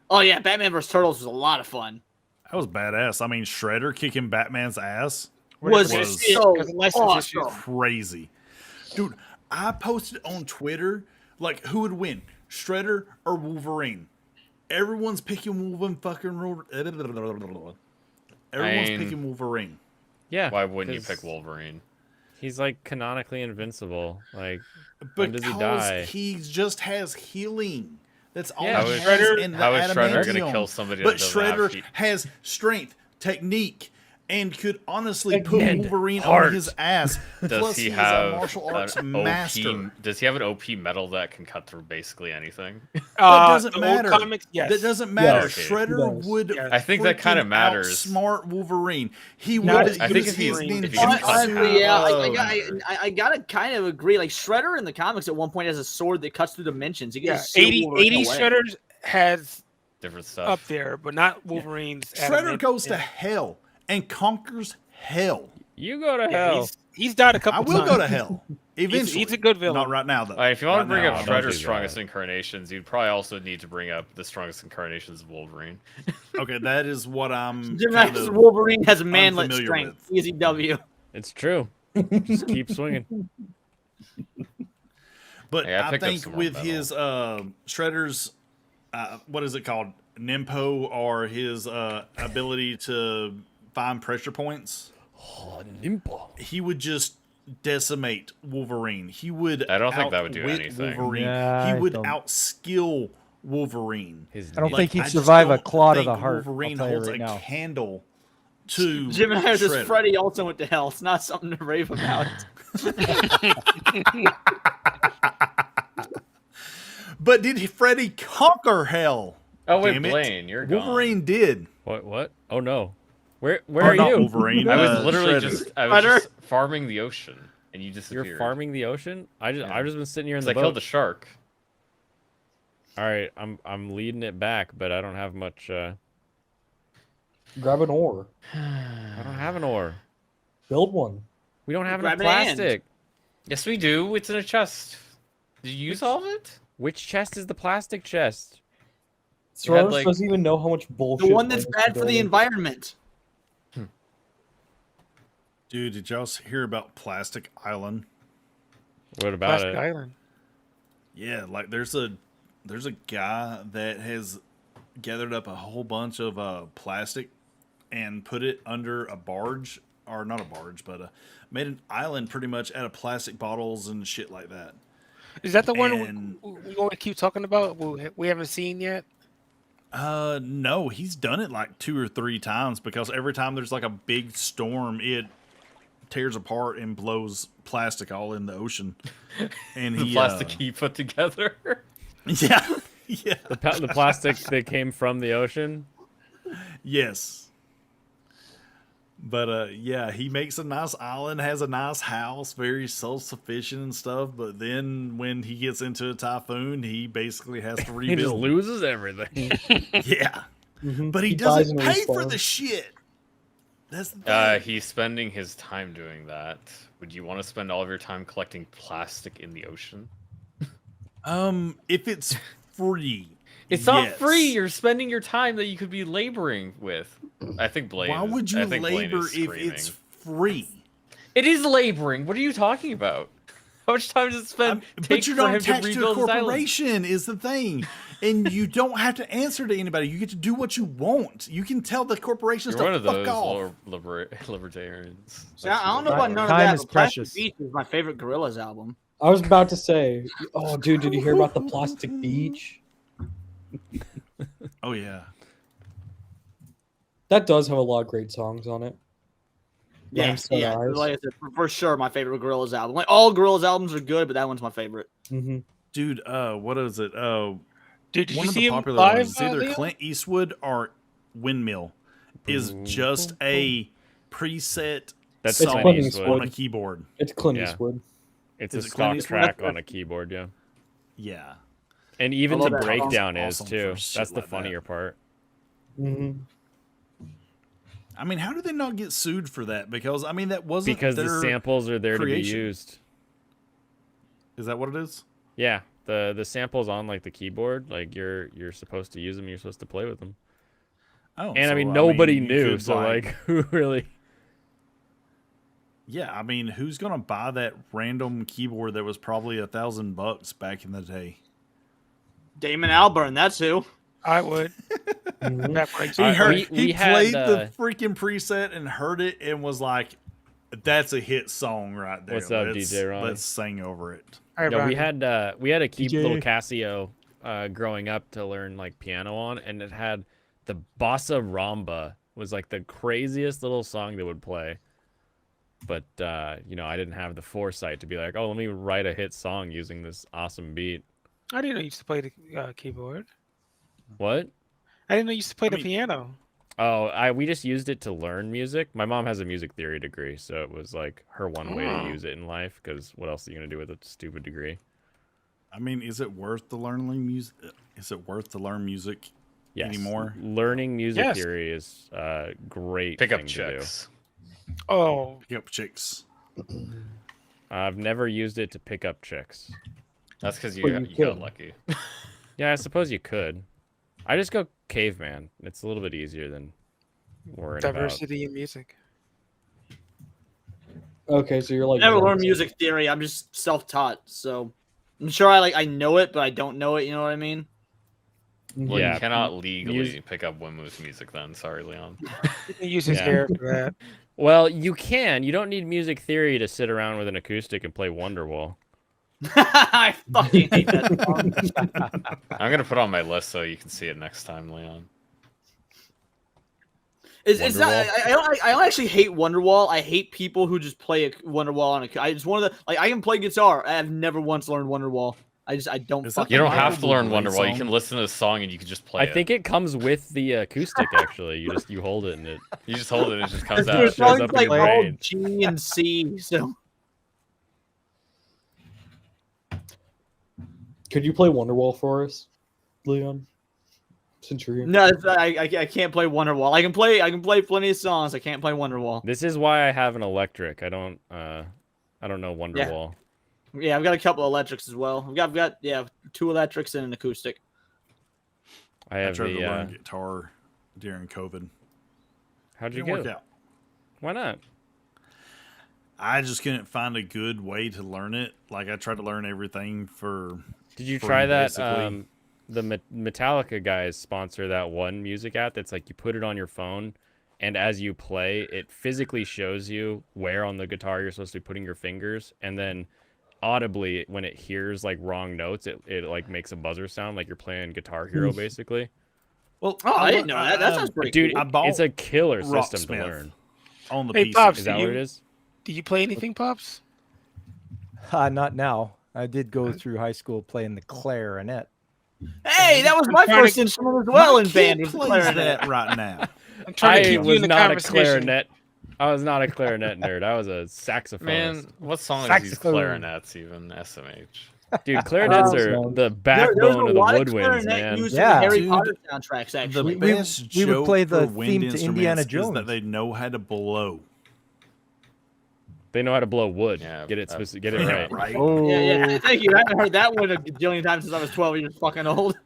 Oh yeah, Batman vs Turtles was a lot of fun. That was badass. I mean, Shredder kicking Batman's ass. Was so because of license awesome. issues. Crazy. Dude, I posted on Twitter, like, who would win, Shredder or Wolverine? Everyone's picking Wolverine Everyone's mean- picking Wolverine. Yeah. Why wouldn't you 'cause pick Wolverine? He's like canonically invincible. Like, when does he Because die? he just has healing. That's all Yeah. he How is has Shredder- in the How is Shredder gonna adamantium. kill somebody that But doesn't have Shredder heat? has strength, technique, and could honestly put And Wolverine heart. on his ass. Does Plus, he he is have a martial arts an master. OP? Does he have an OP metal that can cut through basically anything? That doesn't the matter. Old comics, yes. That doesn't matter. Yes. Shredder He does. would. Yes. I think that kinda freaking matters. Outsmart Wolverine. He would. Not use I think if his he's- if ninjutsu. he's cut Honestly, yeah, half. I gotta kind of agree. Like Shredder in the comics at one point has a sword that cuts through dimensions. He can Yeah, just seal 80 Wolverine away. Shredders has Different stuff. up there, but not Wolverine's. Shredder adamant- goes to yeah. hell and conquers hell. You go to Yeah, hell. he's died a I couple will times. go to hell eventually. He's a good villain. Not right now though. If you want to Right bring now, up I don't Shredder's do strongest that. incarnations, you'd probably also need to bring up the strongest incarnations of Wolverine. Okay, that is what I'm. Jim kind Max of- Wolverine has manlet unfamiliar strength. with. Easy W. It's true. Just keep swinging. But Hey, I I picked up think some more with metal. his Shredder's, what is it called, Nimpo, or his ability to find pressure points, he would just decimate Wolverine. He would. I don't think that would do outwit anything. Wolverine. Yeah, he I would don't- outskill Wolverine. His I don't name- think he'd I just survive a don't claw to think the heart. Wolverine I'll tell you holds right a now. candle to Jim and I says Shredder. Freddy also went to hell. It's not something to rave about. But did Freddy conquer hell? Oh wait, Damn it. Blaine, you're gone. Wolverine did. What? Oh no. Where Or are not you? Wolverine. I was literally Shredder. just farming the ocean, and you disappeared. You're farming the ocean? I've just been sitting here in Because the I killed boat. the shark. All right, I'm leading it back, but I don't have much. Grab an oar. I don't have an oar. Build one. We don't have enough Grab an hand. plastic. Yes, we do. It's in a chest. Did you use all of it? Which chest is the plastic chest? Soros like- doesn't even know how much bullshit. The one that's went into bad for the building. environment. Dude, did y'all hear about Plastic Island? What about Plastic it? Island. Yeah, like there's a guy that has gathered up a whole bunch of plastic and put it under a barge, or not a barge, but made an island pretty much out of plastic bottles and shit like that. Is that the one And- we want to keep talking about? We haven't seen yet. No, he's done it like 2 or 3 times because every time there's like a big storm, it tears apart and blows plastic all in the ocean. And The he plastic he put together. yeah, yeah, The plastic that came from the ocean. yes. But yeah, he makes a nice island, has a nice house, very self-sufficient and stuff. But then when he gets into a typhoon, he basically has to He just rebuild. loses everything. Yeah, Mhm. but he dies doesn't and pay for respawns. the shit. That's the thing. He's spending his time doing that. Would you want to spend all of your time collecting plastic in the ocean? If it's free, It's not yes. free. You're spending your time that you could be laboring with. I think Blaine. Why would you I think Blaine labor is if screaming. it's free? It is laboring. What are you talking about? How much time does it spend? But you're not him to attached to a rebuild his island? corporation is the thing. And you don't have to answer to anybody. You get to do what you want. You can tell the corporations You're one to of fuck those off. libertarians. See, I don't know about none of Time that, is but Plastic precious. Beach is my favorite Gorillaz album. I was about to say, oh, dude, did you hear about the Plastic Beach? Oh, yeah. That does have a lot of great songs on it. Yeah, Limestone yeah, Eyes. like I said, for sure, my favorite Gorillaz album. Like all Gorillaz albums are good, but that one's my favorite. Mm-hmm. Dude, what is it? Dude, did One you of see the him popular live? ones, it's either Leo? Clint Eastwood or Windmill, is just a preset That's song Clint Clint Eastwood. on a keyboard. It's Clint Yeah. Eastwood. It's Is a it Clint stock Eastwood? track on a keyboard, yeah. Yeah. And even love the that song. breakdown is Awesome too. for shit That's the like that. funnier part. Mm-hmm. I mean, how do they not get sued for that? Because, I mean, that wasn't Because the their samples are there creation. to be used. Is that what it is? Yeah, the samples on like the keyboard, like you're supposed to use them. You're supposed to play with them. Oh, And I so, mean, nobody you knew. could, So like, who really? Yeah, I mean, who's gonna buy that random keyboard that was probably $1,000 back in the day? Damon Albarn, that's who. I would. Mhm. Back when I He Uh, heard, we he had, played the freaking preset and heard it and was like, "That's a hit song right there. What's up, let's, DJ Ronnie?" Let's sing over it." All right, No, Ronnie. we had a DJ. little Casio growing up to learn like piano on, and it had the Bossa Ramba was like the craziest little song that would play. But you know, I didn't have the foresight to be like, oh, let me write a hit song using this awesome beat. I didn't know you used to play the keyboard. What? I didn't know you used to play the mean- piano. Oh, we just used it to learn music. My mom has a music theory degree, so it was like her one way to use it in life. Because what else are you gonna do with a stupid degree? I mean, is it worth to learn music? Is it worth to learn music Yes. anymore? Learning music Yes. theory is great. Pick up thing to do. chicks. Oh, Pick up chicks. I've never used it to pick up chicks. That's because Well, you you got could. lucky. Yeah, I suppose you could. I just go caveman. It's a little bit easier than worrying diversity in music. Okay, so you're like I never Ron learned said. music theory. I'm just self-taught, so I'm sure I know it, but I don't know it. You know what I mean? Mhm. Well, Yeah, you cannot legally music- pick up Wimu's music then. Sorry, Leon. You can use his Yeah. hair for that. about. Well, you can. You don't need music theory to sit around with an acoustic and play Wonderwall. I fucking hate that song. I'm gonna put it on my list so you can see it next time, Leon. It's not, I don't actually hate Wonderwall. I hate people who just play a Wonderwall on a. I just one of the like I can play guitar. I have never once learned Wonderwall. I don't Is that fucking. You don't Michael have to learn Bublé Wonderwall. You song? can listen to the song and you can just play I it. think it comes with the acoustic. Actually, you hold it and it. You just hold it and it just comes There's out. shows songs up in like your all brain. G and C. So Could you play Wonderwall for us, Leon? Since you're here. no, I can't play Wonderwall. I can play plenty of songs. I can't play Wonderwall. This is why I have an electric. I don't know Wonderwall. Yeah, I've got a couple electrics as well. I've got 2 electrics and an acoustic. I I have tried to the. learn guitar during COVID. How'd you Didn't work go? out. Why not? I just couldn't find a good way to learn it. Like I tried to learn everything for. Did you free, try that? basically. The Metallica guys sponsor that one music app that's like you put it on your phone, and as you play, it physically shows you where on the guitar you're supposed to be putting your fingers, and then audibly when it hears like wrong notes, it like makes a buzzer sound like you're playing Guitar Hero basically. Well, Oh, I didn't know that. That sounds pretty Dude, cool. I bought it's a killer system to Rocksmith learn. on the Hey, PC. Pops, Is that what it is? Do you play anything, Pops? Not now. I did go through high school playing the clarinet. Hey, that was my trying first to- instrument as well My in kid band. Was the plays clarinet. that right now. I'm trying to I keep you was in the not a conversation. clarinet. I was not a clarinet nerd. I was a saxophonist. Man, what songs use Saxophone. clarinets even? SMH. Dude, clarinets are Sound. the There was backbone a of the lot of woodwinds, clarinet man. used Yeah. in the Harry Dude, Potter soundtracks. The Actually, best we would joke play the for wind theme to instruments Indiana is Jones. that they know how to blow. They know how to blow wood. Yeah, get it get it Yeah, right. right. Oh, yeah. Thank you. I haven't heard that one a gajillion times since I was 12 years fucking old.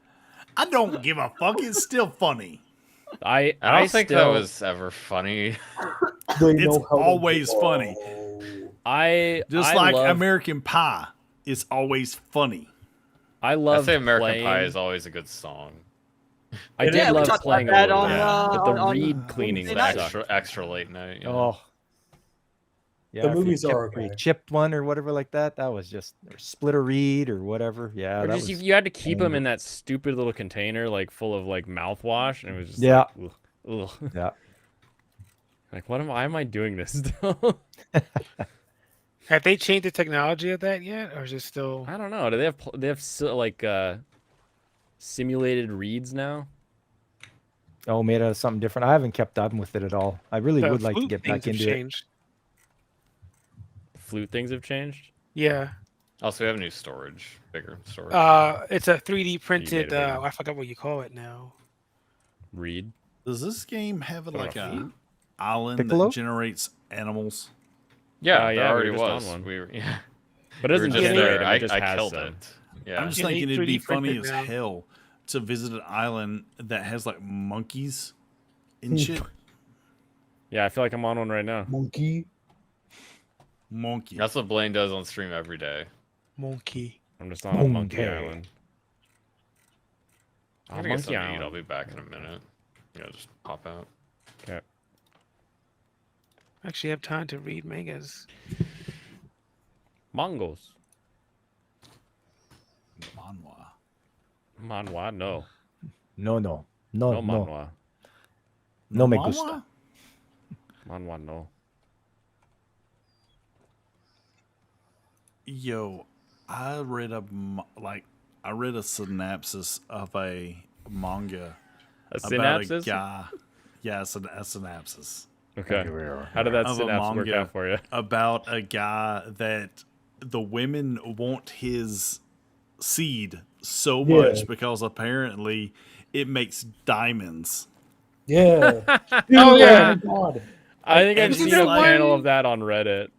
I don't give a fuck. It's still funny. I don't think that still- was ever funny. They It's know how to always blow. funny. Just I like love, American Pie is always funny. I I love say American playing. Pie is always a good song. I Yeah, did we love talked about playing that a little on, bit, Yeah. but the on reed cleaning Wednesday The night. sucked. extra late night. Oh. Yeah, The if you movies are chipped- or you okay. chipped one or whatever like that. That was just or split a reed or whatever. Yeah, Or that just was. you had to keep them anger. in that stupid little container, like full of like mouthwash, and it was just Yeah. like, ugh, ugh. Yeah. Like, why am I doing this still? Have they changed the technology of that yet, or is it still? I don't know. Do they have simulated reeds now? Oh, made out of something different. I haven't kept up with it at all. I really The would like to flute get things back have into it. changed. Flute things have changed. Yeah. Also, we have new storage, bigger storage. It's a 3D printed. made it bigger. I forgot what you call it now. Reed. Does this game have like a a flute? island Piccolo? that generates animals? yeah, yeah, there we already were just on was. one. We were, yeah. But it We were doesn't just generate there. them. It just I has killed some. it. Yeah. I'm just Yeah, they thinking it'd be 3D funny printed as now. hell to visit an island that has like monkeys and shit. Yeah, I feel like I'm on one right now. Monkey. Monkey. That's what Blaine does on stream every day. Monkey. I'm just on a monkey Okay. island. I'm Oh, gonna get monkey something to eat. I'll island. be back in a minute. Just pop out. Okay. Actually, have time to read mangas. Mongols. Manhwa. Manhwa, no. No, No no. manhwa. No me Manhwa? gusta. Manhwa, no. Yo, I read a synopsis of a manga A about a synapses? guy. Yeah, it's a synopsis Okay. How did that of a synapse work manga out for you? about a guy that the women want his seed so Yeah. much because apparently it makes diamonds. Yeah. Oh, yeah. my God. I think I've and seen it's a like- panel of that on Reddit.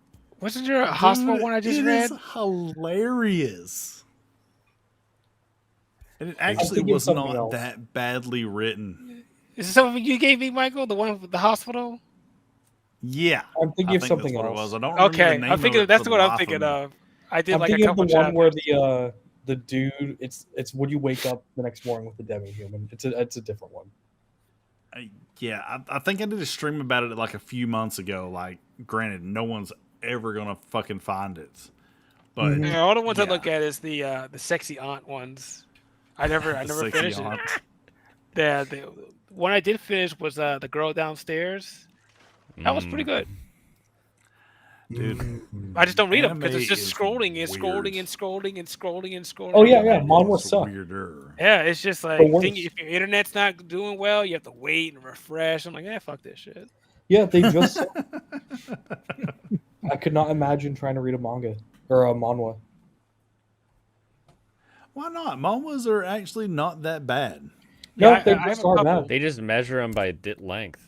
Wasn't there a hospital Dude, one I just it read? is hilarious. And it actually thinking was something not else. that badly written. Is this something you gave me, Michael? The one with the hospital? Yeah. I'm thinking I of think something that's what else. it was. I don't remember Okay, the name I'm thinking of it that's for the what I'm life thinking me. of. I did I'm like a thinking of the couple one where chapters. the dude. It's would you wake up the next morning with the demi-human? It's a different one. I think I did a stream about it like a few months ago. Like, granted, no one's ever gonna fucking find it, but Mhm. Yeah, all the ones I yeah. look at is the sexy aunt ones. I never the never sexy finished aunt. it. The one I did finish was the girl downstairs. That was pretty good. Dude, I just don't read them because Anime it's just is scrolling and weird. scrolling and scrolling and scrolling and scrolling. Oh yeah, yeah. It's Manhwa suck. weirder. Yeah, it's just like worse. if your internet's not doing well, you have to wait and refresh. I'm like, fuck this shit. Yeah, they just. I could not imagine trying to read a manga or a manhwa. Why not? Manhwas are actually not that bad. No, Yeah, they I have just a are couple. now. They just measure them by length,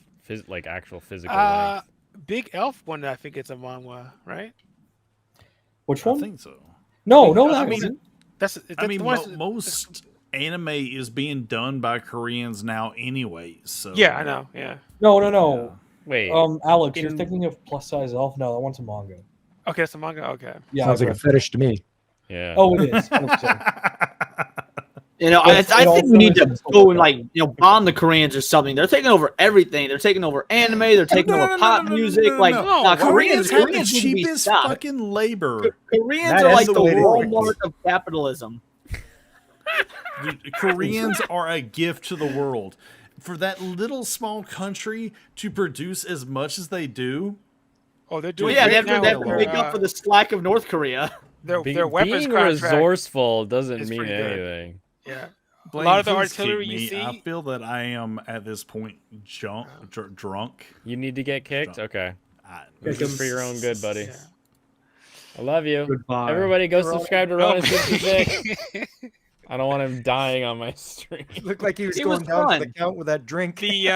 like actual physical length. Big Elf one, I think it's a manhwa, right? Which I one? think so. No, no, I that mean, wasn't. That's I mean, the one that's- most anime is being done by Koreans now, anyway. So Yeah, I know. Yeah. No. Wait, Alex, you're in- thinking of Plus Size Elf. No, that one's a manga. Okay, it's a manga. Okay. Yeah. Sounds like a fetish to me. yeah. Oh, it is. 100%. You know, Yes, I it think also we need to is- go and bomb the Koreans or something. They're taking over everything. They're taking over anime. They're taking over pop music. Like Koreans have the Koreans need to be cheapest stopped. fucking labor. Koreans That are like the escalated Walmart of capitalism. Dude, Koreans are a gift to the world. For that little small country to produce as much as they do, Oh, they're Well, doing. yeah, great they have now to with make their, up for the slack of North Korea. their weapons being contract. resourceful doesn't is mean pretty good. anything. Yeah. Blaine, A lot of the please artillery kick you me. see. I feel that I am at this point drunk. You need to get kicked? Okay. I- This is for your own good, buddy. Yeah. I love you. Goodbye. Everybody go We're all- subscribe to Oh, Ronan66. I don't want him dying on my stream. Looked like he was It going was down to fun. the count with that drink. the